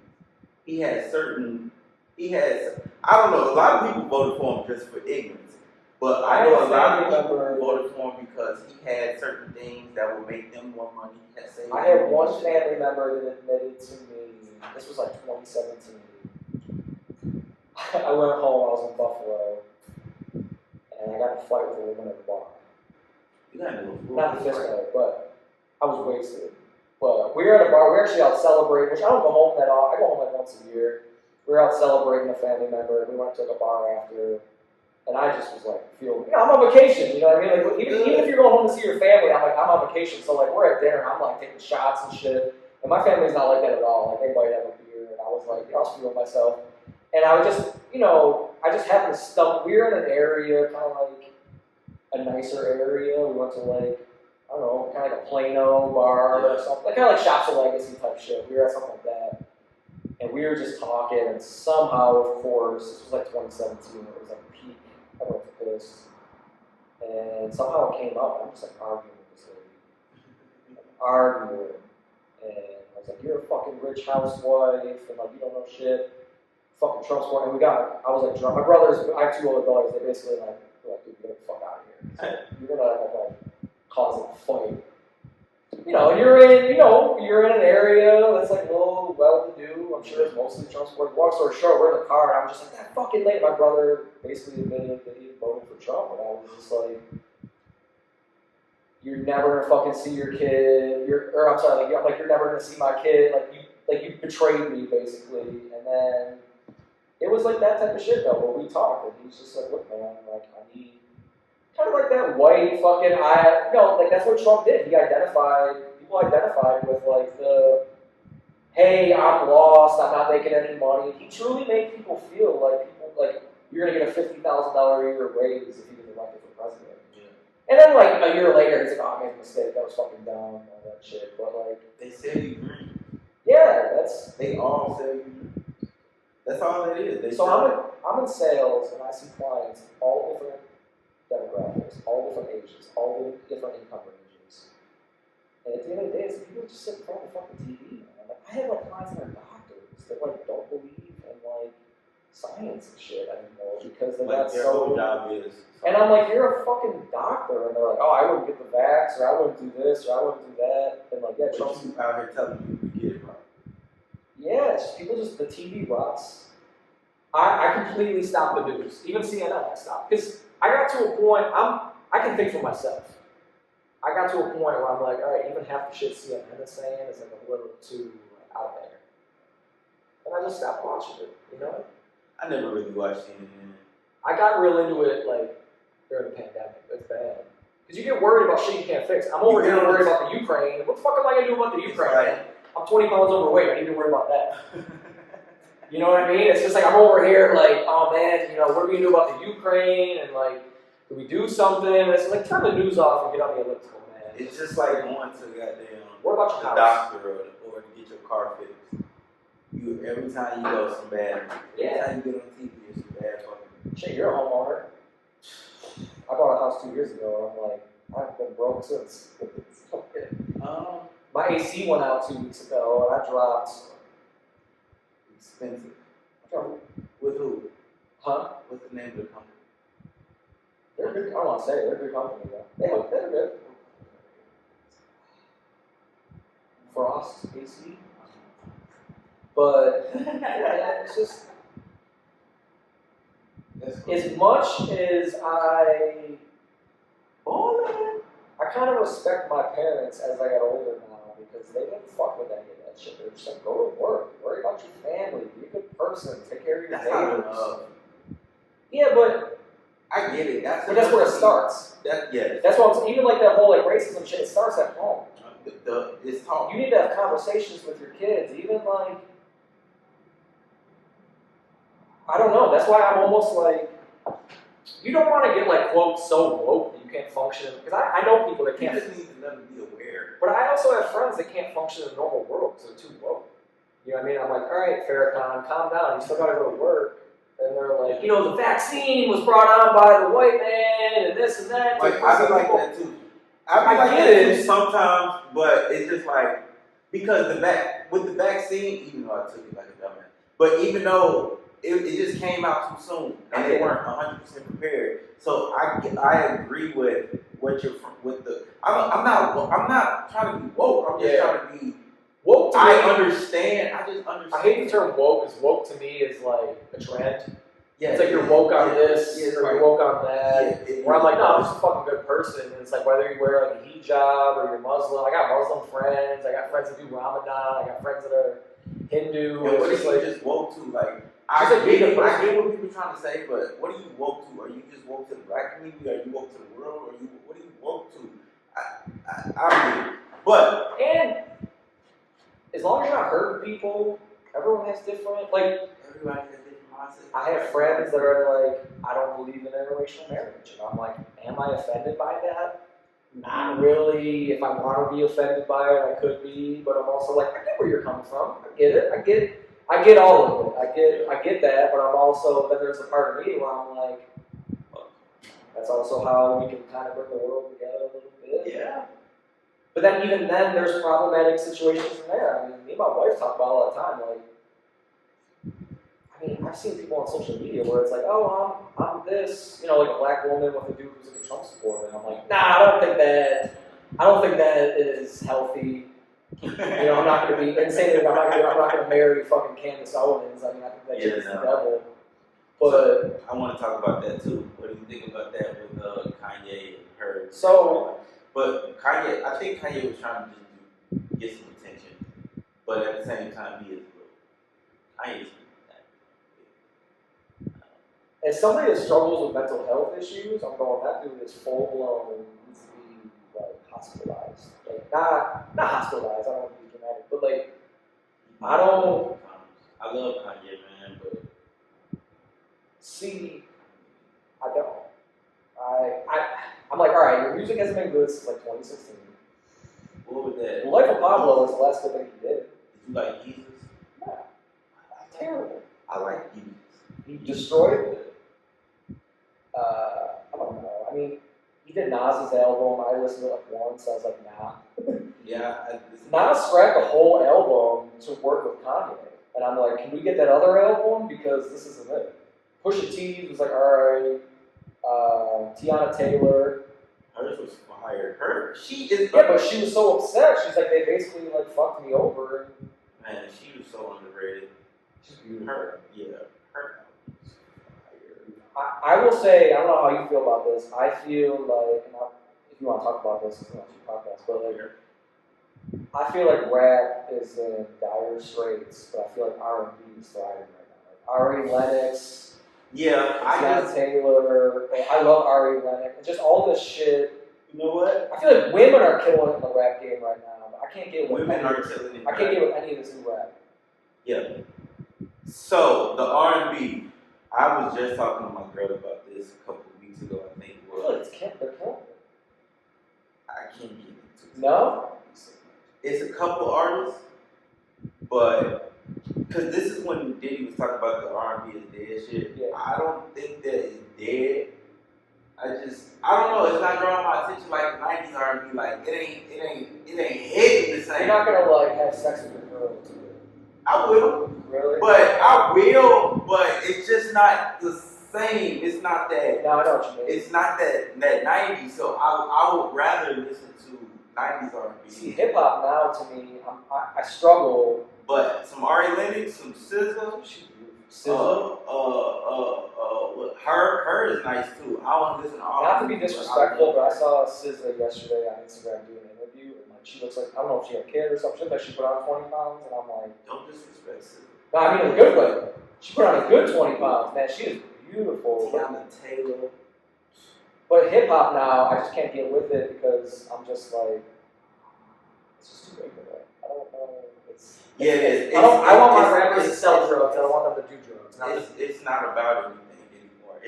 I don't know, a lot of people voted for him just for ignorance. But I know a lot of people voted for him because he had certain things that would make them more money. I had one family member that admitted to me, this was like 2017. I went home, I was in Buffalo, and I got in a fight with a woman at the bar. You got into a fool. Not the fist fight, but I was wasted. But we were at a bar, we were actually out celebrating, which I don't go home that often, I go home like once a year. We were out celebrating a family member, we went to a bar after. And I just was like, I'm on vacation, you know what I mean? Like, even if you're going home to see your family, I'm on vacation. So like, we're at dinner, and I'm like taking shots and shit. And my family's not like that at all. Like, everybody have a beer, and I was like, I was feeling myself. And I would just, I just happened to stumble. We were in an area, kind of like a nicer area. We went to like, I don't know, kind of like a Plano bar or something. Like kind of like Shops of Legacy type shit. We were at something like that. And we were just talking, and somehow, of course, this was like 2017, it was like peak, everyone's pissed. And somehow it came up, I'm just like arguing with this lady. Arguing. And I was like, you're a fucking rich housewife, and like, you don't know shit. Fucking Trump supporter. And I was like drunk. My brothers, I have 2 older brothers, they basically like, dude, get the fuck out of here. So you're gonna like cause a fight. You know, you're in an area that's like a little well-to-do. I'm sure it's mostly Trump supporters. Long story short, we're in the car, and I'm just like, that fucking lady. My brother basically admitted that he voted for Trump, and I was just like, you're never gonna fucking see your kid. You're never gonna see my kid. Like you betrayed me, basically. And then it was like that type of shit, though, where we talked, and he's just like, look, man, like, I need, kind of like that white fucking, like, that's what Trump did. People identified with, like, the, hey, I'm lost, I'm not making any money. He truly made people feel like you're gonna get a $50,000 a year raise if you get elected for president. Yeah. And then, like, a year later, he's like, oh, I made a mistake, that was fucking dumb, all that shit. But, like, they said you green. Yeah, they all said you green. That's all it is. I'm in sales, and I see clients, all different demographics, all different ages, all different income ranges. And at the end of the day, it's people just sit in front of the fucking TV. Man. Like, I have like clients that are doctors that like don't believe in like science and shit anymore because they're not so. Job is. And I'm like, you're a fucking doctor, and they're like, oh, I wouldn't get the vax, or I wouldn't do this, or I wouldn't do that, and like, yeah, Trump's out here telling you to get it right. Yeah, it's just the TV rots. I completely stopped the news. Even CNN I stopped. Because I got to a point, I can think for myself. I got to a point where I'm like, all right, even half the shit CNN is saying is like a little too out there. And I just stopped watching it, you know? I never really watched CNN. I got real into it like during the pandemic. It's bad. Because you get worried about shit you can't fix. I'm over here worried about the Ukraine. What the fuck am I going to do about the Ukraine? Right. I'm 20 pounds overweight. I need to worry about that. You know what I mean? It's just like I'm over here like, oh man, you know, what are we gonna do about the Ukraine? And like, do we do something? And it's like, turn the news off and get on the elliptical, man. It's just like going to goddamn what about your doctor or to get your car fixed. Every time you go, some bad. Every time you get on TV, it's some bad fucking. Shit, you're a homeowner. I bought a house 2 years ago. I'm like, I've been broke since. My AC went out 2 weeks ago, and I dropped. Expensive. With who? Huh? What's the name of the company? They're good. I don't want to say it. They're a good company, though. They're good. Frost AC. But yeah, it's just as much as I kind of respect my parents as I got older now because they didn't fuck with any of that shit. They're just like, go to work, worry about your family, be a good person, take care of your neighbors. Yeah, but I get it. That's where it starts. That's what I'm saying. Even like that whole like racism shit, it starts at home. It's taught. You need to have conversations with your kids, even like. I don't know. That's why I'm almost like, you don't want to get like quote so woke that you can't function because I know people that can't. You just need to let them be aware. But I also have friends that can't function in the normal world because they're too woke. You know what I mean? I'm like, all right, Farrakhan, calm down. You still got to go to work. And they're like, you know, the vaccine was brought on by the white man and this and that. Like, I be like that too. I be like that too sometimes, but it's just like because with the vaccine, even though I took it like a dumbass, but even though. It just came out too soon, and they weren't 100% prepared. So I agree with what you're with the. I'm not trying to be woke. I'm just trying to be woke. I understand. I just understand. I hate the term woke because woke to me is like a trend. Yeah, it's like you're woke on this, or you're woke on that. Where I'm like, no, I'm just a fucking good person. And it's like whether you wear like a hijab or you're Muslim. I got Muslim friends. I got friends that do Ramadan. I got friends that are Hindu. And what is like just woke to like? I get what people are trying to say, but what are you woke to? Are you just woke to the black community? Are you woke to the world? What are you woke to? I mean, but and as long as you're not hurting people, everyone has different like. Everybody has different mindsets. I have friends that are like, I don't believe in interracial marriage, and I'm like, am I offended by that? Not really. If I want to be offended by it, I could be, but I'm also like, I get where you're coming from. I get it. I get all of it. I get that, but I'm also, then there's a part of me where I'm like, that's also how we can kind of bring the world together a little bit. Yeah. But then even then, there's problematic situations in there. I mean, me and my wife talk about it all the time. Like, I mean, I've seen people on social media where it's like, oh, I'm this, you know, like a black woman with a dude who's like a Trump supporter. And I'm like, nah, I don't think that is healthy. You know, I'm not going to be, and say that I'm not going to marry fucking Candace Owens. I mean, I think that chick's the devil. But so, I want to talk about that too. What do you think about that with Kanye and her? So, but Kanye, I think Kanye was trying to just get some attention, but at the same time, he is Kanye is as somebody that struggles with mental health issues, I'm going, that dude is full blown, needs to be like hospitalized. Like not hospitalized, I don't want to be dramatic, but like I love Kanye, man, but see, I don't. I'm like, all right, your music hasn't been good since like 2016. What was that? The Life of Pablo is the last good thing he did. Did you like Jesus? Yeah. Terrible. I like Jesus. He destroyed it. I don't know. I mean, he did Nas's album. I listened to it like once. I was like, nah. Yeah. Nas scrapped the whole album to work with Kanye. And I'm like, can we get that other album? Because this isn't it. Pusha T was like, alright. Tiana Taylor. Hers was fire. She is. Yeah, but she was so upset. She's like, they basically like fucked me over. Man, she was so underrated. She's beautiful. Her. I will say, I don't know how you feel about this. I feel like, if you want to talk about this, it's not your podcast, but like, I feel like rap is in dire straits, but I feel like R&B is thriving right now. Like Ari Lennox, Tiana Taylor. I love Ari Lennox. Just all this shit. You know what? I feel like women are killing it in the rap game right now. But I can't get with women are killing it. I can't get with any of this new rap. Yeah. So the R&B. I was just talking to my girl about this a couple of weeks ago. I think it was. They're killing it. I can't get into it. No? It's a couple artists, but because this is when Diddy was talking about the R&B is dead shit. Yeah. I don't think that it's dead. I don't know. It's not drawing my attention like the '90s R&B. Like it ain't hitting the same. You're not gonna like have sex with your girl to it. I will. Really? But it's just not the same. It's not that. No, I know what you mean. It's not that 90s. So I would rather listen to 90s R&B. See, hip hop now to me, I struggle. But some Ari Lennox, some SZA. Her is nice too. I want to listen to all. Not to be disrespectful, but I saw SZA yesterday on Instagram doing an interview, and like she looks like, I don't know if she had a kid or something, but she put on 20 pounds, and I'm like, don't disrespect SZA. No, I mean in a good way. She put on a good 20 pounds. Man, she is beautiful. Tiana Taylor. But hip hop now, I just can't get with it because I'm just like, it's just too regular. I don't know. It is. I want my rappers to sell drugs. I don't want them to do drugs. It's not about anything anymore.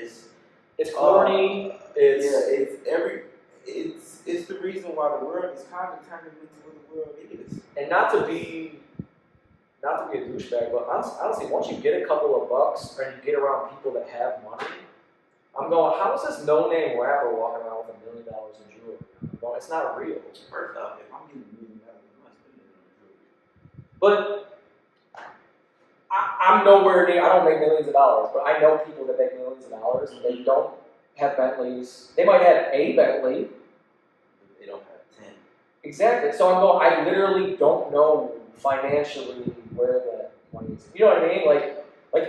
It's corny. It's the reason why the world is kind of turning into what the world is. And not to be a douchebag, but honestly, once you get a couple of bucks and you get around people that have money, I'm going, how is this no-name rapper walking around with $1 million in jewelry? I'm going, it's not real. First off, if I'm getting $1 million, I'm not spending it on jewelry. But I'm nowhere near, I don't make millions of dollars, but I know people that make millions of dollars and they don't have Bentleys. They might have a Bentley. They don't have 10. Exactly. So I'm going, I literally don't know financially where that money is. You know what I mean? Like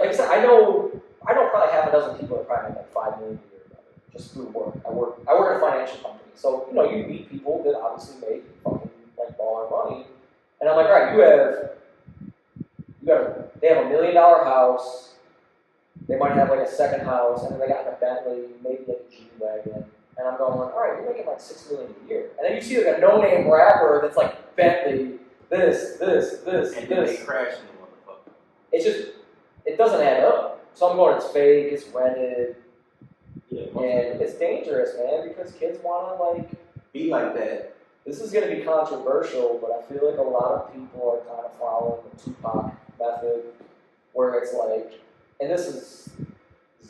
I said, I know probably half a dozen people that probably make like $5 million a year just through work. I work at a financial company. So, you know, you meet people that obviously make fucking like baller money. And I'm like, all right, they have $1 million house, they might have like a second house, and then they got a Bentley, maybe like a G-Wagon. And I'm going, all right, you're making like $6 million a year. And then you see like a no-name rapper that's like Bentley, this. And then they crash in the motherfucker. It's just, it doesn't add up. So I'm going, it's fake, it's rented, and it's dangerous, man, because kids want to like be like that. This is going to be controversial, but I feel like a lot of people are kind of following the Tupac method. where it's like, and this is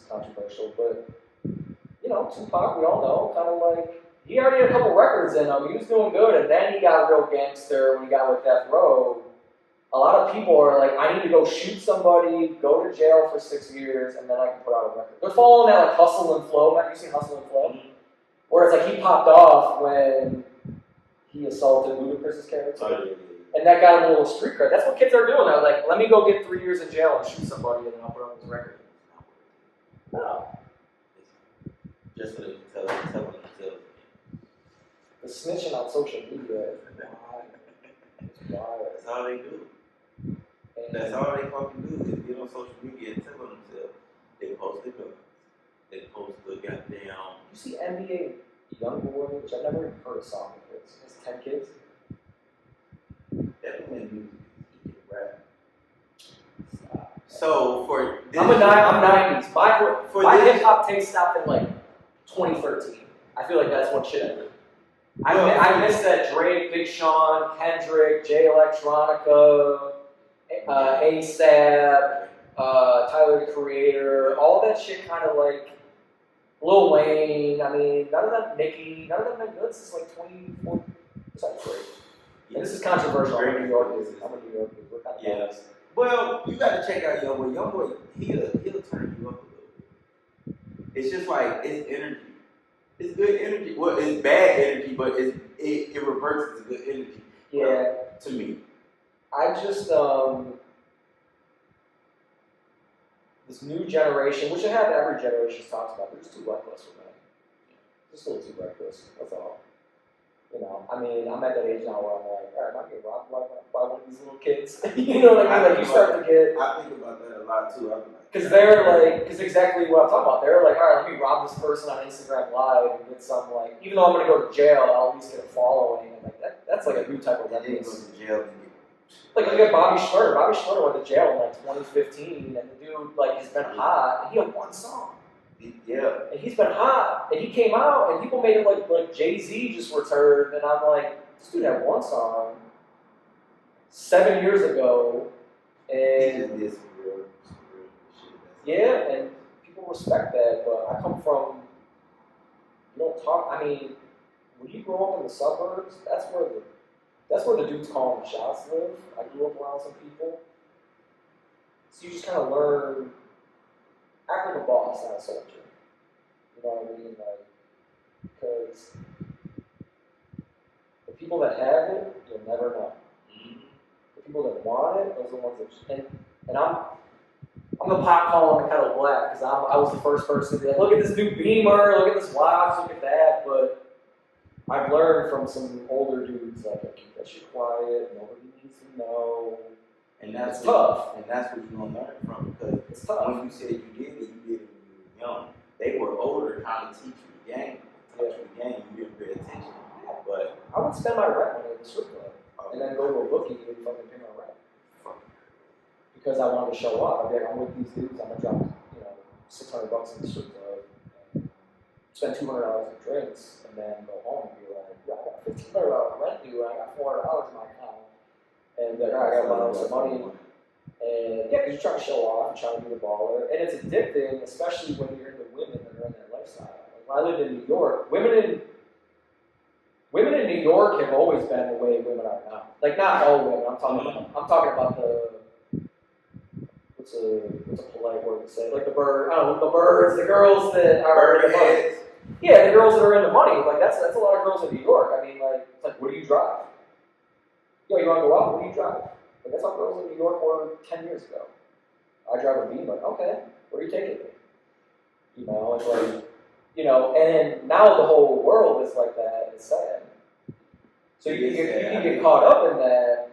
controversial, but you know, Tupac, we all know, kind of like, he already had a couple records in him. He was doing good, and then he got real gangster when he got with Death Row. A lot of people are like, I need to go shoot somebody, go to jail for 6 years, and then I can put out a record. They're following that like Hustle and Flow. Have you seen Hustle and Flow? Mm-hmm. Where it's like he popped off when he assaulted Ludacris's character. Oh, yeah. And that got him a little street cred. That's what kids are doing now. Like, let me go get 3 years in jail and shoot somebody, and then I'll put out this record. No. Just so they can tell themselves. The snitching on social media is wild. That's all they do. That's all they fucking do is get on social media and tell themselves. They post the guns. They post the goddamn. You see NBA YoungBoy, which I've never even heard a song of his. He has 10 kids. Definitely music. He can rap. So for this, I'm 90s. My this- hip hop taste stopped in like 2013. I feel like that's when shit ended. I missed that Drake, Big Sean, Kendrick, Jay Electronica, A$AP, Tyler the Creator, all that shit kind of like Lil Wayne. I mean, none of them, Nicki, none of them been good since like 2014. Besides Drake. And this is controversial. I'm a New York dude. We're kind of biased. Well, you got to check out YoungBoy. YoungBoy, he'll turn you up a little bit. It's just like it's energy. It's good energy. Well, it's bad energy, but it reverts to good energy. Yeah. To me. I just this new generation, which I have every generation talks about, they're just too reckless for me. Just a little too reckless. That's all. You know, I mean, I'm at that age now where I'm like, all right, am I getting robbed by one of these little kids? You know what I mean? Like, you start to get. I think about that a lot too. Because they're like, because exactly what I'm talking about. They're like, all right, let me rob this person on Instagram Live and get some, like, even though I'm going to go to jail, I'll at least get a following. And like, that's like a new type of reckless. Go to jail and get. Like, look at Bobby Schmurder. Bobby Schmurder went to jail in like 2015, and the dude, like, has been hot, and he had one song. Yeah. And he's been hot, and he came out, and people made it like Jay-Z just returned, and I'm like, this dude had one song 7 years ago, and He just did some real shit. yeah, and people respect that, but I come from, you don't talk, I mean, when you grow up in the suburbs, that's where the dudes calling the shots live. I grew up around some people. So you just kind of learn, act like a boss, not a soldier. You know what I mean? Like, because the people that have it, you'll never know. Mm-hmm. The people that want it, those are the ones that, and I'm the pot calling kind of black, because I was the first person to be like, look at this new Beamer, look at this watch, look at that, but I've learned from some older dudes, like, keep that shit quiet, nobody needs to know. And that's tough. And that's what you're going to learn from, because It's tough. when you said you did it when you were young. They were older trying to teach you the game. You didn't pay attention. But I would spend my rent money at the strip club, and then go to a bookie and fucking pay my rent. Because I wanted to show up. I'd be like, I'm with these dudes, I'm going to drop, $600 in the strip club, and spend $200 in drinks, and then go home and be like, yeah, I got $1,500 rent due, I got $400 in my account. And like, all right, I gotta borrow some money. And yeah, because you're trying to show off, you're trying to be the baller. And it's addicting, especially when you're into women that are in that lifestyle. Like when I lived in New York, women in New York have always been the way women are now. Like not all women, I'm talking about the what's a polite word to say? Like the birds, the girls that are in the money. Yeah, the girls that are in the money. Like that's a lot of girls in New York. I mean, like it's like, what do you drive? Yo, you want to go out? What do you drive? Like, that's how girls in New York were 10 years ago. I drive a Beamer. Okay, where are you taking me? You know, it's like, and now the whole world is like that. It's sad. So you can get caught up in that.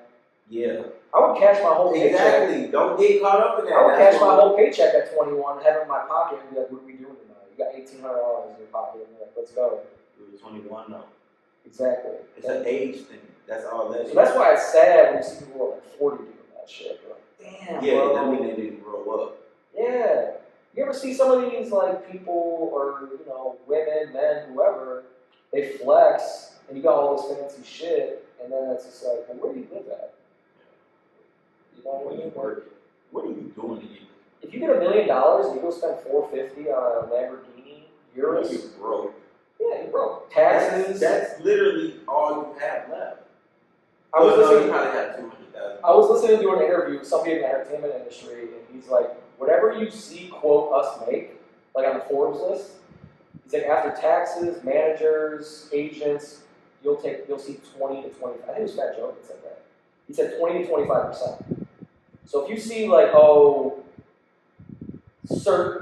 Yeah. I would cash my whole paycheck. Exactly. Don't get caught up in that. I would cash my whole paycheck at 21, have it in my pocket, and be like, what are we doing tonight? You got $1,800 in your pocket, and you're like, let's go. You were 21 though. Exactly. It's an age thing. That's all that is. So that's why it's sad when you see people who are like 40 doing that shit. You're like, damn, yeah, bro. that mean they didn't grow up. Yeah. You ever see some of these like people or women, men, whoever, they flex and you got all this fancy shit and then it's just like, well, where do you live at? You know what I mean? What are you doing to get? If you get $1 million and you go spend $450 on a Lamborghini Urus, you're broke. Yeah, you're broke. Taxes. That's literally all you have left. I was listening. You probably got 200,000. I was listening to an interview with somebody in the entertainment industry, and he's like, whatever you see quote us make, like on the Forbes list, he's like after taxes, managers, agents, you'll see 20 to 25. I think it was Fat Joe that said that. He said 20 to 25%. So if you see like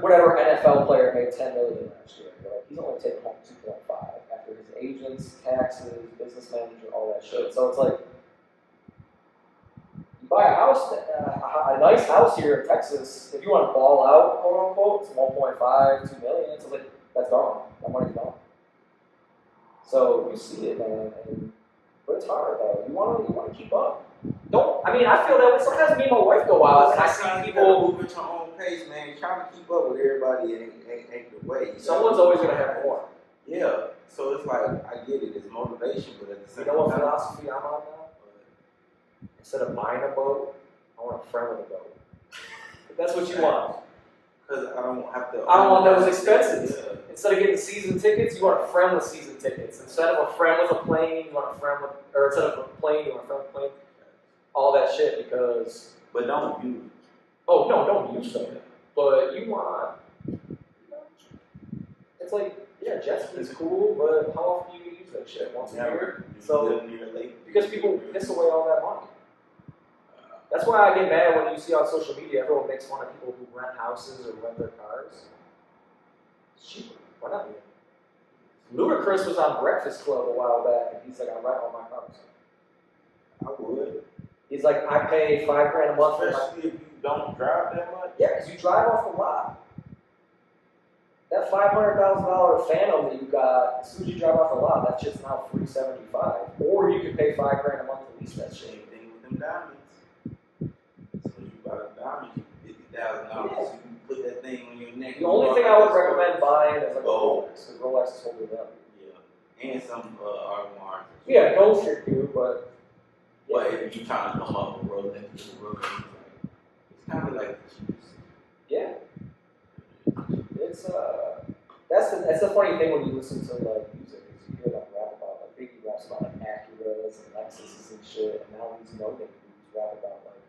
whatever NFL player made $10 million last year, like, he's only taking home 2.5 after his agents, taxes, business manager, all that shit. So it's like you buy a house, a nice house here in Texas. If you want to ball out, quote unquote, it's 1.5, 2 million. So like that's gone. That money's gone. So you see it, man. But it's hard though. You want to keep up. I feel that way. Sometimes me and my wife go out and I see people move at your own pace, man. Trying to keep up with everybody ain't the way. Someone's always gonna have more. Yeah. So it's like I get it. It's motivation, but at the same time, you know what philosophy I'm on now? Instead of buying a boat, I want a friend with a boat. That's what you want. Because I don't want those expenses. Yeah. Instead of getting season tickets, you want a friend with season tickets. Instead of a friend with a plane, you want a friend with, or instead of a plane, you want a friend with a plane. All that shit because. But don't use. Oh no, don't use them. But you want. It's like, yeah, jet ski is cool, but how often do you use that shit? Once a year? So because people piss away all that money. That's why I get mad when you see on social media everyone makes fun of people who rent houses or rent their cars. It's cheaper. Why not? Ludacris was on Breakfast Club a while back, and he's like, I rent all my cars. I would. He's like, I pay $5,000 a month for Especially if you don't drive that much. Yeah, because you drive off the lot. That $500,000 Phantom that you got, as soon as you drive off the lot, that's just now $375. Or you could pay $5,000 a month to lease that shit. Same thing with them diamonds. So you buy a diamond, you $50,000. You can put that thing on your neck. The only thing I would recommend buying is like a Rolex, because Rolex is holding value. Yeah, and some Audemars. Yeah, gold shit too, but. Yeah. But if you're trying to come up with Rolex, it's kind of like the cheapest. Yeah. It's that's the funny thing when you listen to like music is you hear them rap about like Biggie raps about like Acuras and Lexuses and shit, and now these no-name dudes rap about like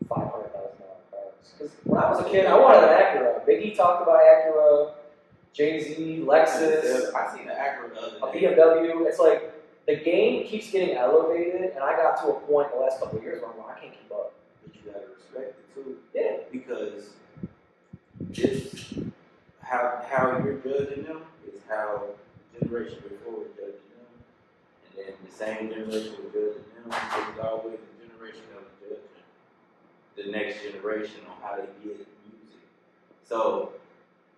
$500,000 cars. Because when I was a kid, I wanted an Acura. Biggie talked about Acura, Jay-Z, Lexus. I seen an Acura the other day. A day. BMW. It's like the game keeps getting elevated, and I got to a point the last couple of years where I'm like, I can't keep up. But you gotta respect it too. Yeah. Because it's how you're judging them is how the generation before was judging them. And then the same generation was judging them. There's always a generation that was judging the next generation on how they get music. So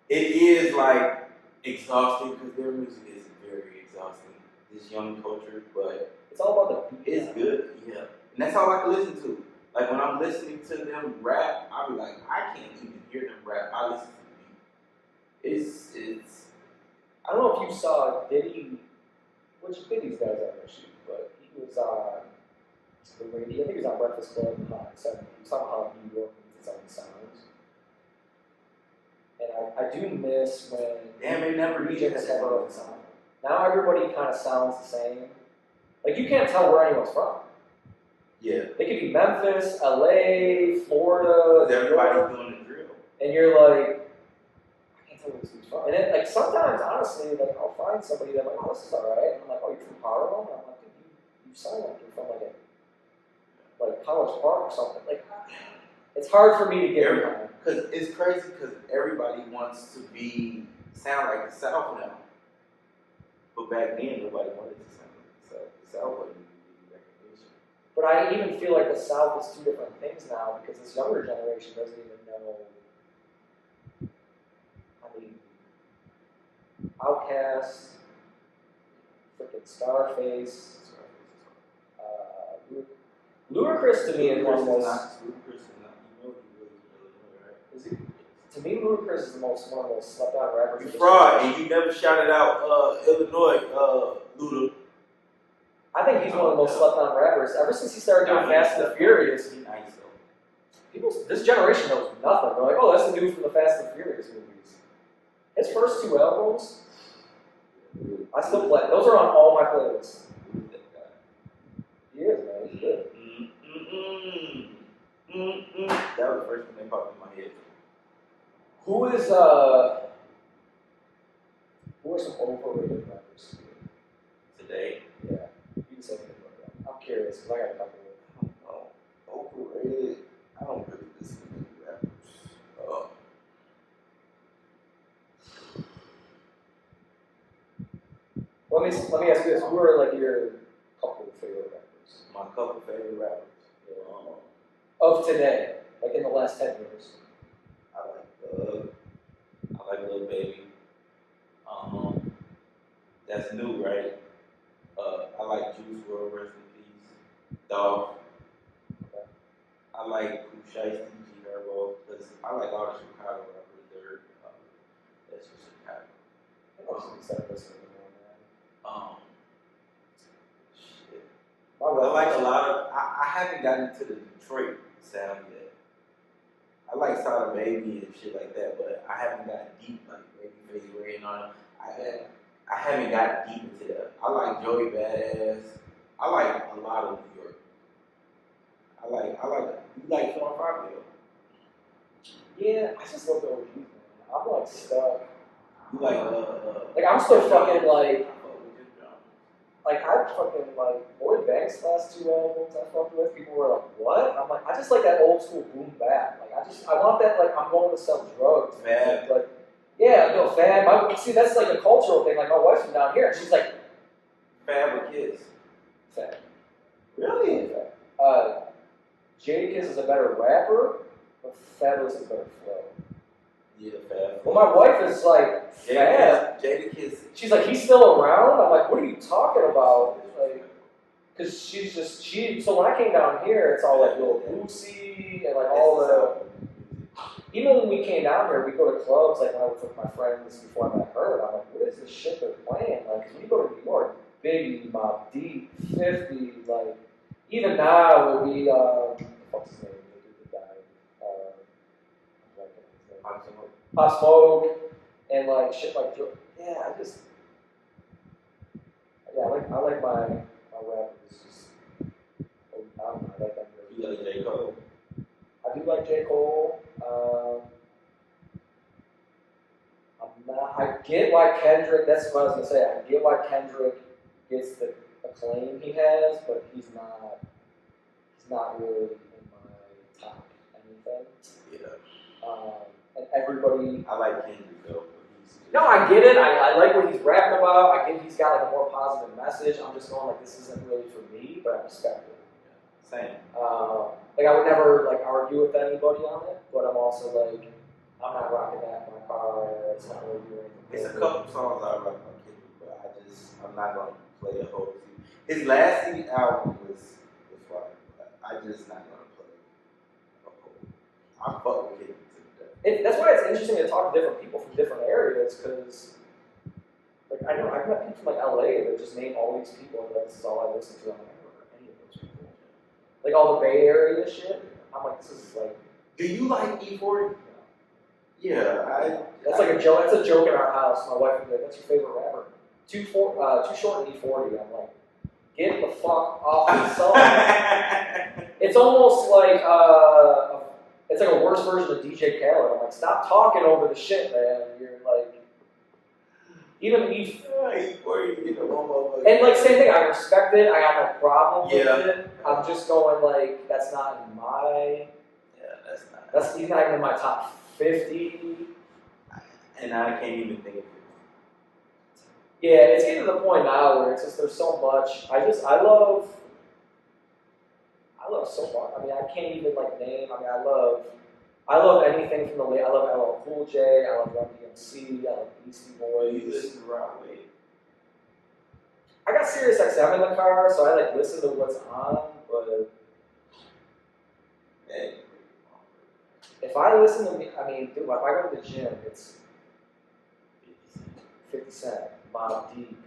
it is like exhausting because their music is very exhausting. This young culture, but it's all about the beat. It's good, yeah. And that's all I can listen to. Like when I'm listening to them rap, I'll be like, I can't even hear them rap. I listen to the beat. It's I don't know if you saw Diddy, which Diddy's guys ever shoot, but he was on the radio. I think he was on Breakfast Club in Hot 7. He was talking about how New York needs its own sounds. And I do miss when they never regions had their own sound. Now everybody kind of sounds the same. Like you can't tell where anyone's from. Yeah. They could be Memphis, LA, Florida. Everybody's doing the drill. And you're like, I can't tell where this dude's from. And then like sometimes honestly, like I'll find somebody that I'm like, oh, this is alright. And I'm like, oh, you're from Harlem? And I'm like, dude, you sound like you're from like College Park or something. Like it's hard for me to get behind. Because it's crazy because everybody wants to sound like the South now. But back then, nobody wanted to sound like the South. The South wasn't getting recognition. But I even feel like the South is two different things now because this younger generation doesn't even know. I mean, Outkast, freaking Scarface, Ludacris to me is one of the most. Ludacris is not. You know he lives in Illinois, right? Is he? To me, Ludacris is one of the most slept out rappers. You fraud, and you never shouted out Illinois, Luda. I think he's one of the most slept on rappers. Ever since he started doing Fast and the Furious. this generation knows nothing. They're like, oh, that's the dude from the Fast and Furious movies. His first 2 albums, I still play. Those are on all my playlists. He is, man. He's good. That was the first thing that popped in my head. Who are some overrated rappers Today? Yeah, you can say anything about that. I'm curious because I got a couple of Overrated? I don't really listen to many rappers. Let me ask you this: who are like your couple of favorite rappers? My couple favorite rappers. Of today, like in the last 10 years. I like Lil Baby. That's new, right? I like Juice WRLD, rest in peace. Dolph. Okay. I like Pooh Shiesty, G Herbo, because I like all the Chicago rappers. That's just Chicago. Shit. I like a lot of. I haven't gotten into the Detroit sound yet. I like Sada Baby and shit like that, but I haven't gotten deep like Babyface Ray and all that. I haven't gotten deep into that. I like Joey Badass. I like a lot of New York. You like 4 and 5 Bill? Yeah, I just love the OGs, man. I'm like stuck. You like I'm still fucking like I fucking like Lloyd Banks' last 2 albums I fucked with. People were like, what? I'm like, I just like that old school boom bap. I want that, like, I'm going to sell drugs. Fab. Like, yeah, no, Fab. See, that's like a cultural thing. Like, my wife's from down here, and she's like, Fab with kids. Fab. Really? Fab. Jadakiss is a better rapper, but Fabulous is a better flow. Yeah, Fab. Well, my wife is like, Fab. Jadakiss. She's like, he's still around? I'm like, what are you talking about? Like, because so when I came down here, it's all like Lil Boosie and like all the, even when we came down here, we go to clubs, like when I was with my friends before I met her, and I'm like, what is this shit they're playing? Like, when you go to New York, Biggie, Mobb Deep, 50, like, even now it would be, what the fuck's his name? The dude that died. Pop Smoke, and like shit like, yeah, I like my rappers. Just, I don't know, I like that. You like J. Cole? I do like J. Cole. I get why Kendrick, that's what I was going to say, I get why Kendrick gets the acclaim he has, but he's not really in my top anything. Yeah. And everybody... I like Kendrick though. No, I get it. I like what he's rapping about. I get he's got like a more positive message. I'm just going like, this isn't really for me, but I respect it. Same. Like, I would never like argue with anybody on it, but I'm also like, I'm not rocking that in my car. It's not really doing anything. It's a couple songs I rock about Kendrick, but I'm not gonna play the whole CD. His last CD album was fire, but I'm just not gonna play the whole. I fuck with Kendrick to the death. That's why it's interesting to talk to different people from different areas, because like I've met people from like LA that just name all these people, and this is all I listen to. I'm like, I never heard any of those people. Like all the Bay Area shit. I'm like, this is like. Do you like E40? Yeah, That's like a joke. That's a joke in our house. My wife would be like, "That's your favorite rapper?" Too short and E40. I'm like, get the fuck off the song. It's almost like it's like a worse version of DJ Khaled. I'm like, stop talking over the shit, man. You're like, even E40, you know, and like same thing. I respect it. I got no problem with Yeah. it. I'm just going like, that's not in my. Yeah, that's not. He's not even in my top 50. And I can't even think of it. Yeah, it's getting to the point now where it's just there's so much. I love so much. I mean, I can't even like name. I mean, I love anything from the late. I love LL Cool J. I love Run DMC. I like Beastie Boys. You listen to Rock Wave? I got Sirius XM in the car, so I like listen to what's on. But Hey. if I listen to, I mean, dude, if I go to the gym, it's 50 Cent, Mobb Deep,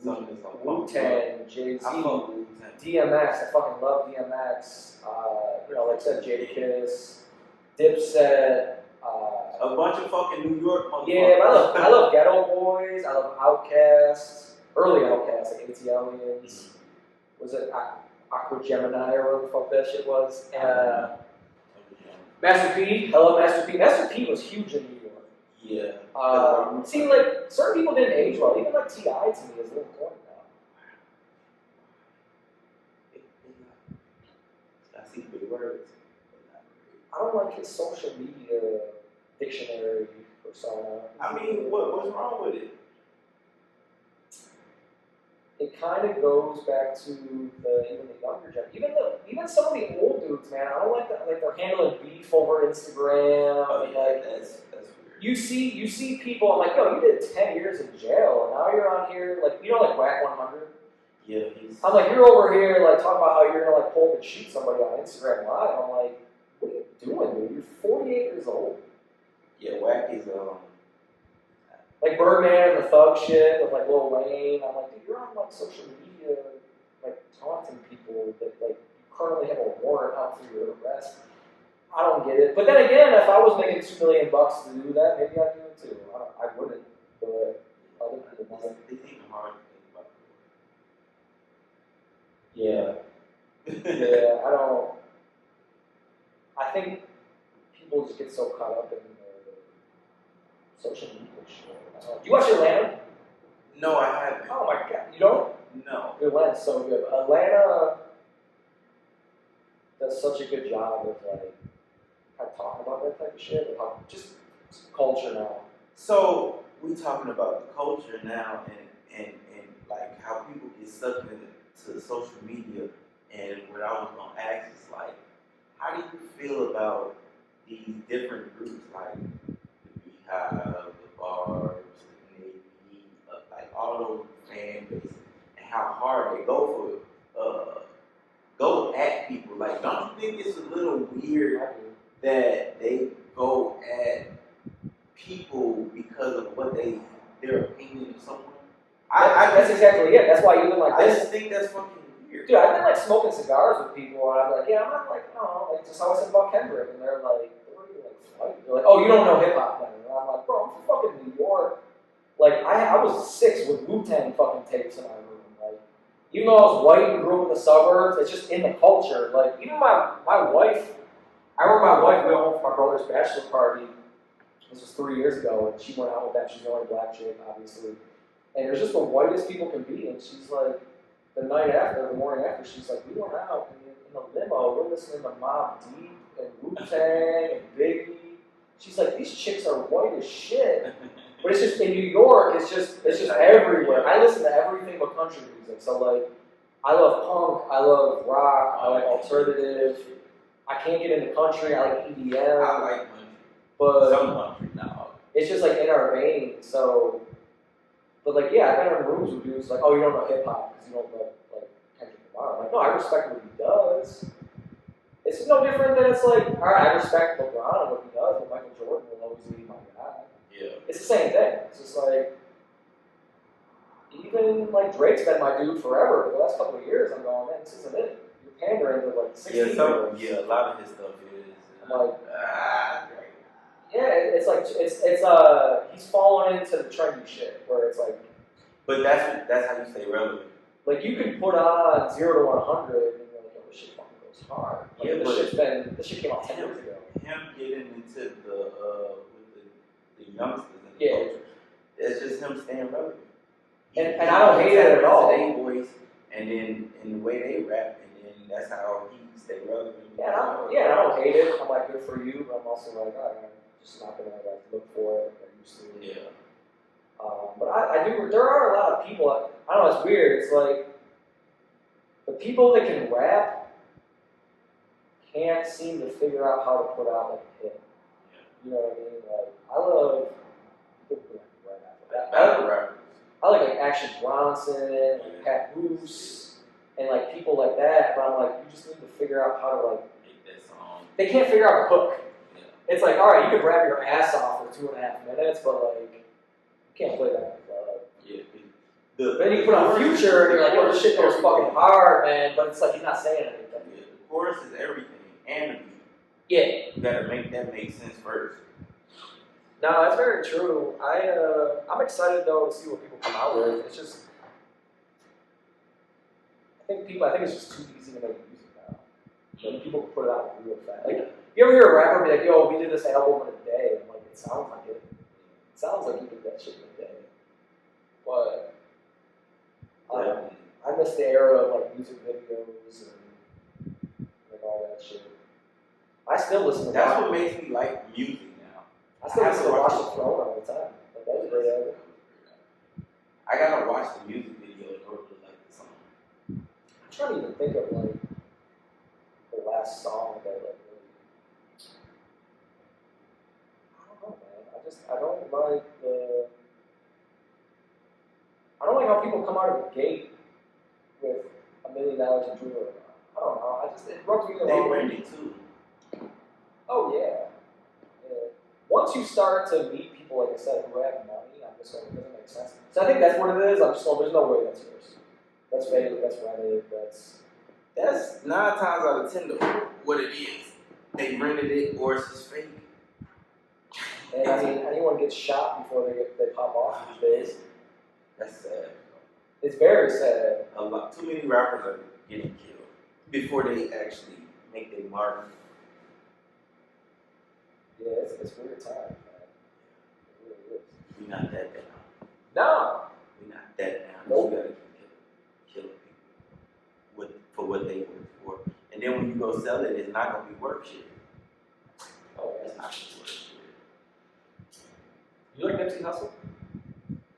Wu-Tang, Jay-Z, I fuck with Wu-Tang. DMX. I fucking love DMX. Like I said, Jadakiss, Dipset. A bunch of fucking New York motherfuckers. Yeah, but I love Ghetto Boys. I love Outkast. Early Outkast, like AT Aliens. Was it Aqua Gemini or whatever the fuck that shit was? Master P. I love Master P. Master P was huge in New York. Yeah. See, like, certain people didn't age well. Even like T.I. to me is a little corny now. I see big words. I don't like his social media dictionary persona. I mean, what's wrong with it? It kind of goes back to even the younger generation. Even some of the old dudes, man. I don't like that. Like they're handling beef over Instagram. Oh, and yeah, like that's weird. you see people. I'm like, yo, you did 10 years in jail, and now you're on here like like Whack 100. Yeah, I'm like, you're over here like talking about how you're gonna like pull and shoot somebody on Instagram Live. I'm like, what are you doing, dude? You're 48 years old. Yeah, Whack is Like Birdman and the thug shit with like Lil Wayne. I'm like, dude, you're on like social media, like taunting people that like you currently have a warrant out for your arrest. I don't get it. But then again, if I was making $2 million to do that, maybe I'd do it too. I wouldn't, but other people might. It's even hard to think about. Yeah, I don't. I think people just get so caught up in social media shit. Do you watch Atlanta? No, I haven't. Oh my god, you don't? No. Atlanta's so good. Atlanta does such a good job of like kind of talking about that type of shit, about just culture now. So we talking about the culture now, and like how people get sucked into social media. And what I was gonna ask is like, how do you feel about these different groups like the Beehive, the Barbs, the Navy, like all those fan bases, and how hard they go at people? Like, don't you think it's a little weird that they go at people because of what their opinion of someone? That's exactly it. That's why even like I this. just think that's fucking weird. Dude, I've been like smoking cigars with people, and I'm like, yeah, I'm not like, no, like just how I said about Kendrick, and they're like, what are you like fighting? They're like, oh, you don't know hip hop then, and I'm like, bro, I'm from fucking New York. Like I was 6 with Wu-Tang fucking tapes in my room. Like, even though I was white and grew up in the suburbs, it's just in the culture. Like even my wife, I remember my wife went home for my brother's bachelor party. This was 3 years ago, and she went out with them. She's the only black chick, obviously. And it was just the whitest people can be. And she's like, the morning after, she's like, we went out in the limo, we're listening to Mobb Deep and Wu-Tang and Biggie. She's like, these chicks are white as shit. But it's just, in New York, it's just everywhere. I listen to everything but country music. So like, I love punk, I love rock, I like alternative. I can't get into country, I like EDM. I like country. But some country, no. It's just like in our vein, so. But like, yeah, I've been in rooms with dudes like, oh, you don't know hip hop because you don't know like Kendrick Lamar. I'm like, no, I respect what he does. It's no different than it's like, all right, I respect LeBron and what he does, but Michael Jordan will always be my guy. Yeah. It's the same thing. It's just like, even like Drake's been my dude forever. But the last couple of years, I'm going, man, this isn't it. You're pandering to like 16 years. Yeah, a lot of his stuff is. Like, Drake. Yeah, it's like he's fallen into the trendy shit where it's like. But that's how you stay relevant. Like you can put on 0 to 100 and you're like, oh, this shit fucking goes hard. Like, Yeah, this shit came out 10 years ago. Him getting into with the youngsters in the Yeah. culture, it's just him staying relevant. And I don't hate it at all. Their voice, and then in the way they rap, and then that's how he stay relevant. Yeah, I don't hate it. I'm like, good for you, but I'm also like, all right, I'm just not gonna like look for it like I used to. Yeah. But I do. There are a lot of people. I don't know. It's weird. It's like the people that can rap can't seem to figure out how to put out like a hit. You know what I mean? Like I love people who can rap. Battle rappers. I like Action Bronson, and Pat Moose, and like people like that. But I'm like, you just need to figure out how to like make that song. They can't figure out the hook. Yeah. It's like, all right, you can rap your ass off for 2.5 minutes, but like, you can't play that in the club. Yeah. Then you put on Future, and you're like, yo, this shit goes fucking hard, man. But it's like you're not saying anything. Yeah, the chorus is everything, and the beat. Yeah. You gotta make that make sense first. No, that's very true. I'm excited though to see what people come out with. It's just, I think it's just too easy to make music now. You know, people can put it out real fast. Like, you ever hear a rapper be like, "Yo, we did this album in a day"? I'm like, it sounds like it. It sounds like you did that shit in a day. But I miss the era of like music videos and like all that shit. I still listen to That's what makes me like music now. I still listen to Watch the Throne all the time. Like, that was a great album. I gotta watch the music video in order to like the song. I'm trying to even think of like the last song that like really. I don't know, man. I don't like the. I don't like how people come out of the gate with $1 million in jewelry. I don't know. It rubs me the They wrong way. rented too. Oh yeah. Once you start to meet people, like I said, who have money, I'm just like, it doesn't make sense. So I think that's what it is. I'm just going, there's no way that's yours. That's fake. That's Reddit. That's 9 times out of 10 what it is. They rented it or it's just fake. And I mean, anyone gets shot before they pop off these days. That's sad. It's very sad. Too many rappers are getting killed before they actually make their mark. Yeah, it's a weird time, man. It really is. We not that down. No. We not that down. Nope. You gotta keep killing people for what they work for. And then when you go sell it, it's not gonna be worth shit. Oh, It's yeah. not gonna be worth shit. You like Nipsey Hussle?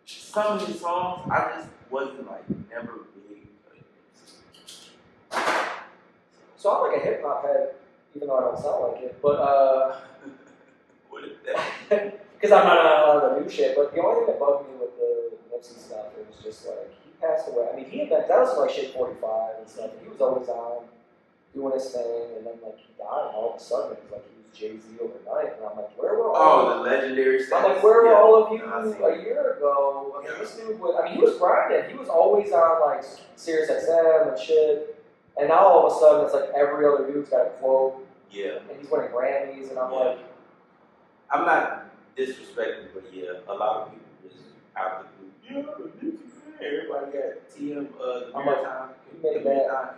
Some of these songs, I just wasn't like never big. So I'm like a hip hop head, even though I don't sound like it. But What is that? because I'm not on a lot of the new shit. But the only thing that bugged me with the Nipsey stuff, it was just like he passed away. I mean, that was like shit 45 and stuff. He was always on doing his thing, and then like he died, and all of a sudden it was like he was Jay-Z overnight, and I'm like, where were all? Oh, the legendary I'm like, where were all of you a a year ago? I mean, this dude was, I mean, he was grinding. He was always on like Sirius XM and shit. And now all of a sudden it's like every other dude's got a quote. Yeah. And he's winning Grammys, and I'm like, I'm not disrespecting, but yeah, a lot of people just out the blue. Yeah, but this is it. Everybody got TM, the I'm Mirror like, Time.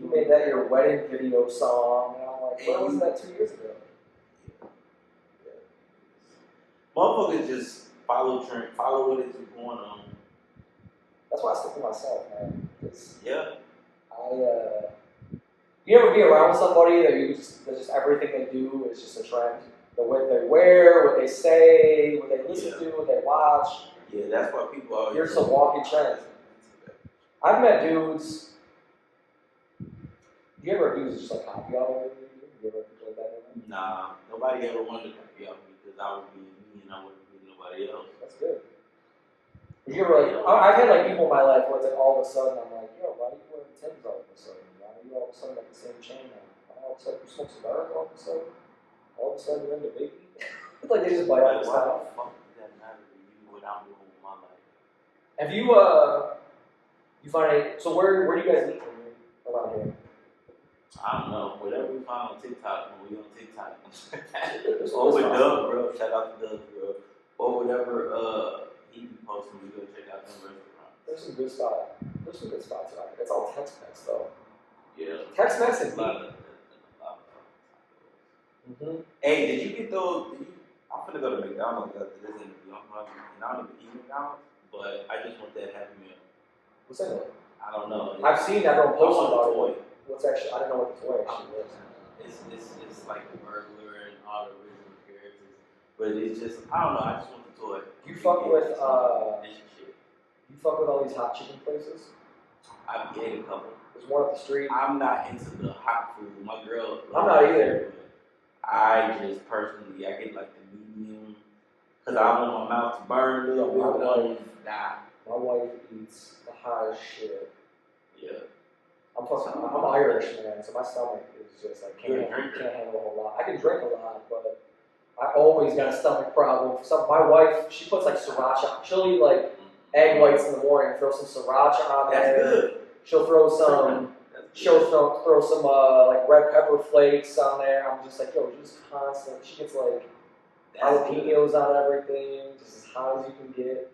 you made that your wedding video song, and I'm like, where was that 2 years ago? Motherfuckers just follow trend, follow what is going on. That's why I stick to myself, man. Yeah. You ever be around somebody that just everything they do is just a trend? The way they wear, what they say, what they listen to, what they watch. Yeah, that's why people always. You're just a walking trend. I've met dudes. You ever dudes just like copy all of it? You ever like that? Nah, nobody ever wanted to copy off me because I would be me and I wouldn't be nobody else. That's good. You ever like? I've had like people in my life where it's like all of a sudden I'm like, yo, why are you wearing Timbs all of a sudden? Why are you all of a sudden like the same chain now? All of a sudden you smoke cigars all of a sudden? All of a sudden you're into Biggie? It's like they just buy all Like, this why stuff. the fuck does that matter to you what I'm doing with my life? Have you you find any, so where do you guys meet when you're around here? I don't know. Whatever we find on TikTok, when we on TikTok. There's Or with always Doug, bro. Shout out to Doug, bro. Or whatever he be posting, we go check out them restaurants. There's some good spots. There's some good spots around here. It's all Tex-Mex though. Yeah. Tex-Mex and A meat. lot of Mm-hmm. Hey, did you get those? I'm finna go to McDonald's after this interview. I'm hungry. And I don't even eat McDonald's, but I just want that Happy Meal. What's that mean? I don't know. I've seen everyone post I want about the toy. it. What's actually? I don't know what the toy actually is. It's like the burglar and all the original characters, but it's just I don't know. I just want the toy. You fuck with shit. you fuck with all these hot chicken places. I've ate a couple. There's one up the street. I'm not into the hot food. My girl. I'm not either. I just personally, I get like the medium because I want my mouth to burn a little bit. My wife eats the hottest shit. Yeah. I'm Irish, man, so my stomach is just like You're a can't drinker. handle a whole lot. I can drink a lot, but I always got a stomach problem. My wife, she puts like sriracha. She'll eat like egg whites in the morning, throw some sriracha on there. That's good. She'll throw some. She'll throw some like red pepper flakes on there. I'm just like, yo, just constant. She gets like jalapenos on everything, just as hot as you can get.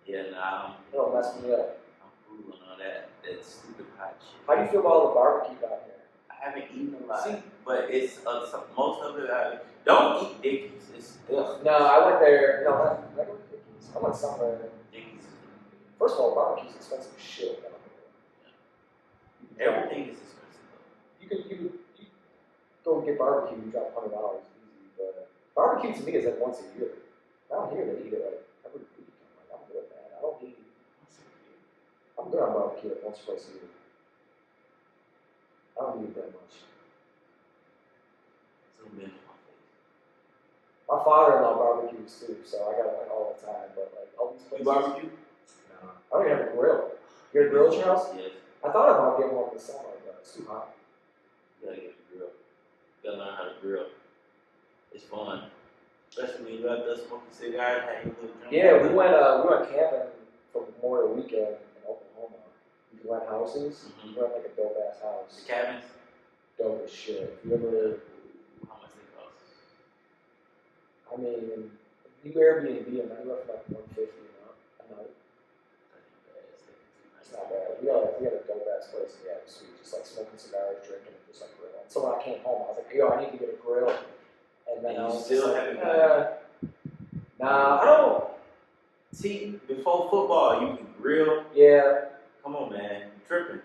Yeah, nah. It'll mess me up. I'm cool on all that stupid hot shit. How do you feel about all the barbecue down here? I haven't eaten a lot, but it's most of it. Don't eat Dickies. It's ugh. No, I went there. No, not regular Dickies. I went somewhere. Dickies. First of all, barbecue's expensive as shit down here. Everything is expensive. You could go get barbecue and drop $100 easy, but barbecue to me is like once a year. Down here they eat it like every week. I'm good, man. I don't need. I'm good on barbecue like once or twice a year. I don't need it that much. My father-in-law barbecues too, so I got it like all the time. But like all these places. You barbecue? No, I don't even have a grill. You got a grill at your house? Yes. I thought about getting one this summer, but it's too hot. You gotta get a grill. You gotta learn how to grill. It's fun. Especially when you're out there smoking cigars, having a little drink. Yeah, we went camping for Memorial Weekend in Oklahoma. We rent houses. We rent like a dope ass house. The cabins? Dope as shit. You ever? How much they cost? I mean, you Airbnb them anywhere from like $150 a night. It's not bad. We got a dope ass place. Yeah, it was sweet. Just like smoking cigars, drinking, and just like grilling. So when I came home, I was like, yo, I need to get a grill. And then I was still like, haven't done it? Nah, I don't. See, before football, you can grill. Yeah. Come on, man. Tripping.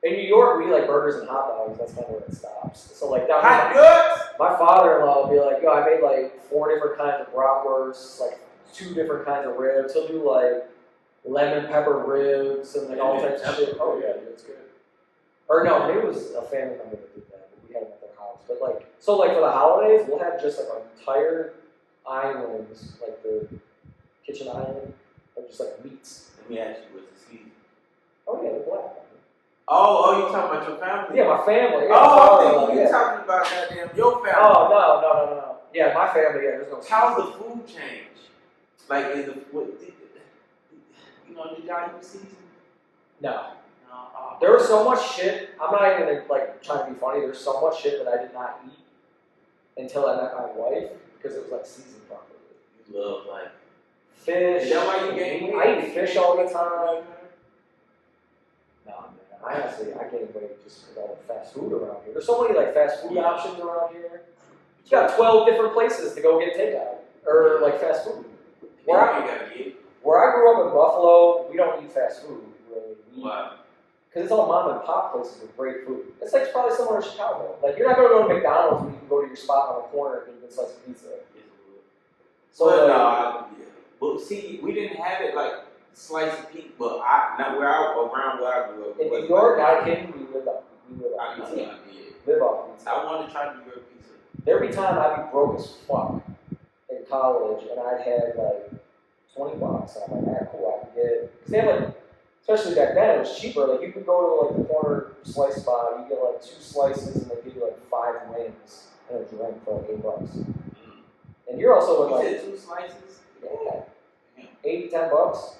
In New York, we eat like burgers and hot dogs. That's kind of where it stops. So like down hot goods. My father-in-law will be like, yo, I made like 4 different kinds of bratwursts, like 2 different kinds of ribs. He'll do like lemon pepper ribs and like all types of shit. Oh yeah, dude, it's good. Or no, maybe it was a family member that did that, but we had it at their house. But like, so like for the holidays, we'll have just like entire islands, like the kitchen island, of just like meats. Let me ask you, what's the season? Oh yeah, they're black. Oh, you talking about your family? Yeah, my family. Yeah, oh, I think you talking about goddamn your family. Oh, no. Yeah, my family, yeah, there's no how's the food change? Like, is the did y'all use season? No. There was so much shit, I'm not even like trying to be funny, there's so much shit that I did not eat until I met my wife, because it was like seasoned properly. You love like fish. Is that why you gain weight? I eat fish all the time. No, man. I gained weight just because of all the fast food around here. There's so many like fast food options around here. You got 12 different places to go get takeout or like fast food. Where I grew up in Buffalo, we don't eat fast food really. Why? Because it's all mom and pop places with great food. It's like probably similar to Chicago. Like you're not going to go to McDonald's when you can go to your spot on the corner and get a good slice of pizza. So but see, we didn't have it like slice of pizza, but around where I grew up. In New York, not kidding, we live off pizza. Live off pizza. I wanted to try New York pizza. There'd be time I'd be broke as fuck in college, and I'd had like $20, and I'm like, alright, cool, I can get. Because they had like, especially back then, it was cheaper. Like you could go to like the corner slice spot, you get like 2 slices, and they give you like 5 wings and a drink for like $8. And you're also in like 2 slices. Yeah, $8, $10.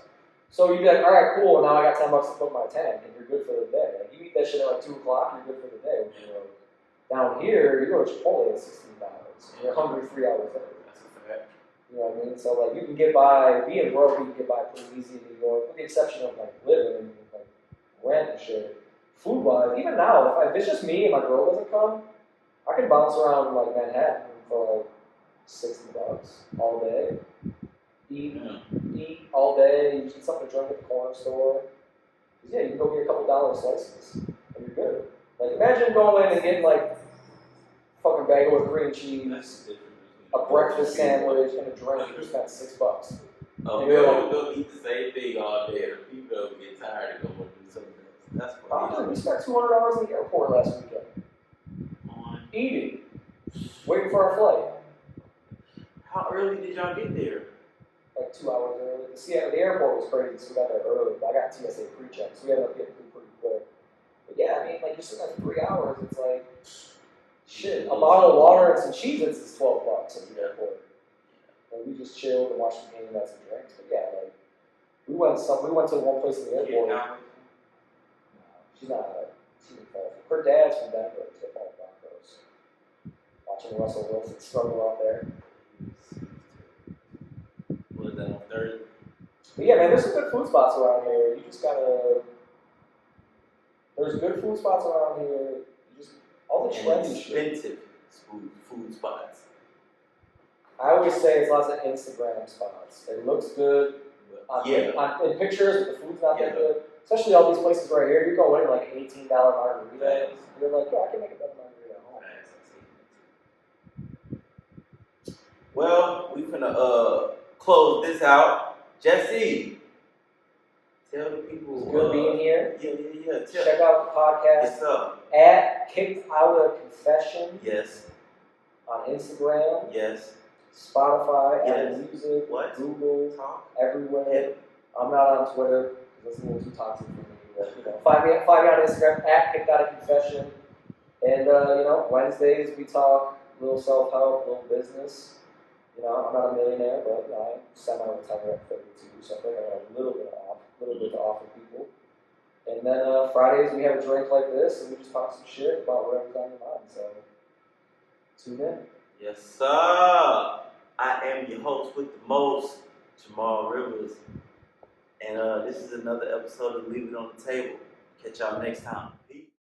So you'd be like, all right, cool. Now I got $10 to put in my tank, and you're good for the day. Like you eat that shit at like 2 o'clock, you're good for the day. Down here, you go to Chipotle at $16. You're hungry 3 hours later. That's a fact. You know what I mean? So like you can get by being broke, you can get by pretty easy in New York, with the exception of like living and like rent and shit. Food wise, even now, if it's just me and my girl doesn't come, I can bounce around like Manhattan for like $60 all day. Eat all day, you get something to drink at the corner store. Yeah, you can go get a couple dollar slices, and you're good. Like, imagine going in and getting, like, fucking bagel with cream cheese, a breakfast sandwich, and a drink, and you spent $6. Oh, we'll go eat the same thing all day, and people will get tired and go and do something else. That's funny. We spent $200 in the airport last weekend. Eating. Waiting for our flight. How early did y'all get there? Like 2 hours early. See, the airport was crazy, so we got there early. But I got TSA pre-check, so we ended up getting through pretty quick. But yeah, I mean, like, you're sitting there for 3 hours, it's like, shit, a bottle of water and some Cheez-Its is $12 at the airport. and we just chilled and watched the game and had some drinks. But yeah, like we went to one place in the airport. She's not. She's involved. Her dad's from Denver, so all Broncos. Watching Russell Wilson struggle out there. Was that on Thursday? But yeah, man, there's some good food spots around here. You just gotta. There's good food spots around here. You just all the trendy shit. Expensive food spots. I always say it's lots of Instagram spots. It looks good in pictures, but the food's not that good. Especially all these places right here. You go in like $18 margaritas. You're like, yeah, I can make a better margarita at home. Well, we finna close this out. Jesse, tell the people. It's good being here. Yeah. Check out the podcast. Yes, sir. At KickedOuttaConfession. Yes. On Instagram. Yes. Spotify. Yes. Apple Music. What? Google. Talk. Everywhere. Yeah. I'm not on Twitter. That's a little too toxic for me. But, find me on Instagram at KickedOuttaConfession. And Wednesdays we talk a little self-help, a little business. I'm not a millionaire, but I'm semi-retired at 32, so I feel like I got a little bit to offer people. And then Fridays we have a drink like this, and we just talk some shit about whatever's on your mind. So tune in. Yes, sir. I am your host with the most, Jamal Rivers. And this is another episode of Leave It on the Table. Catch y'all next time. Peace.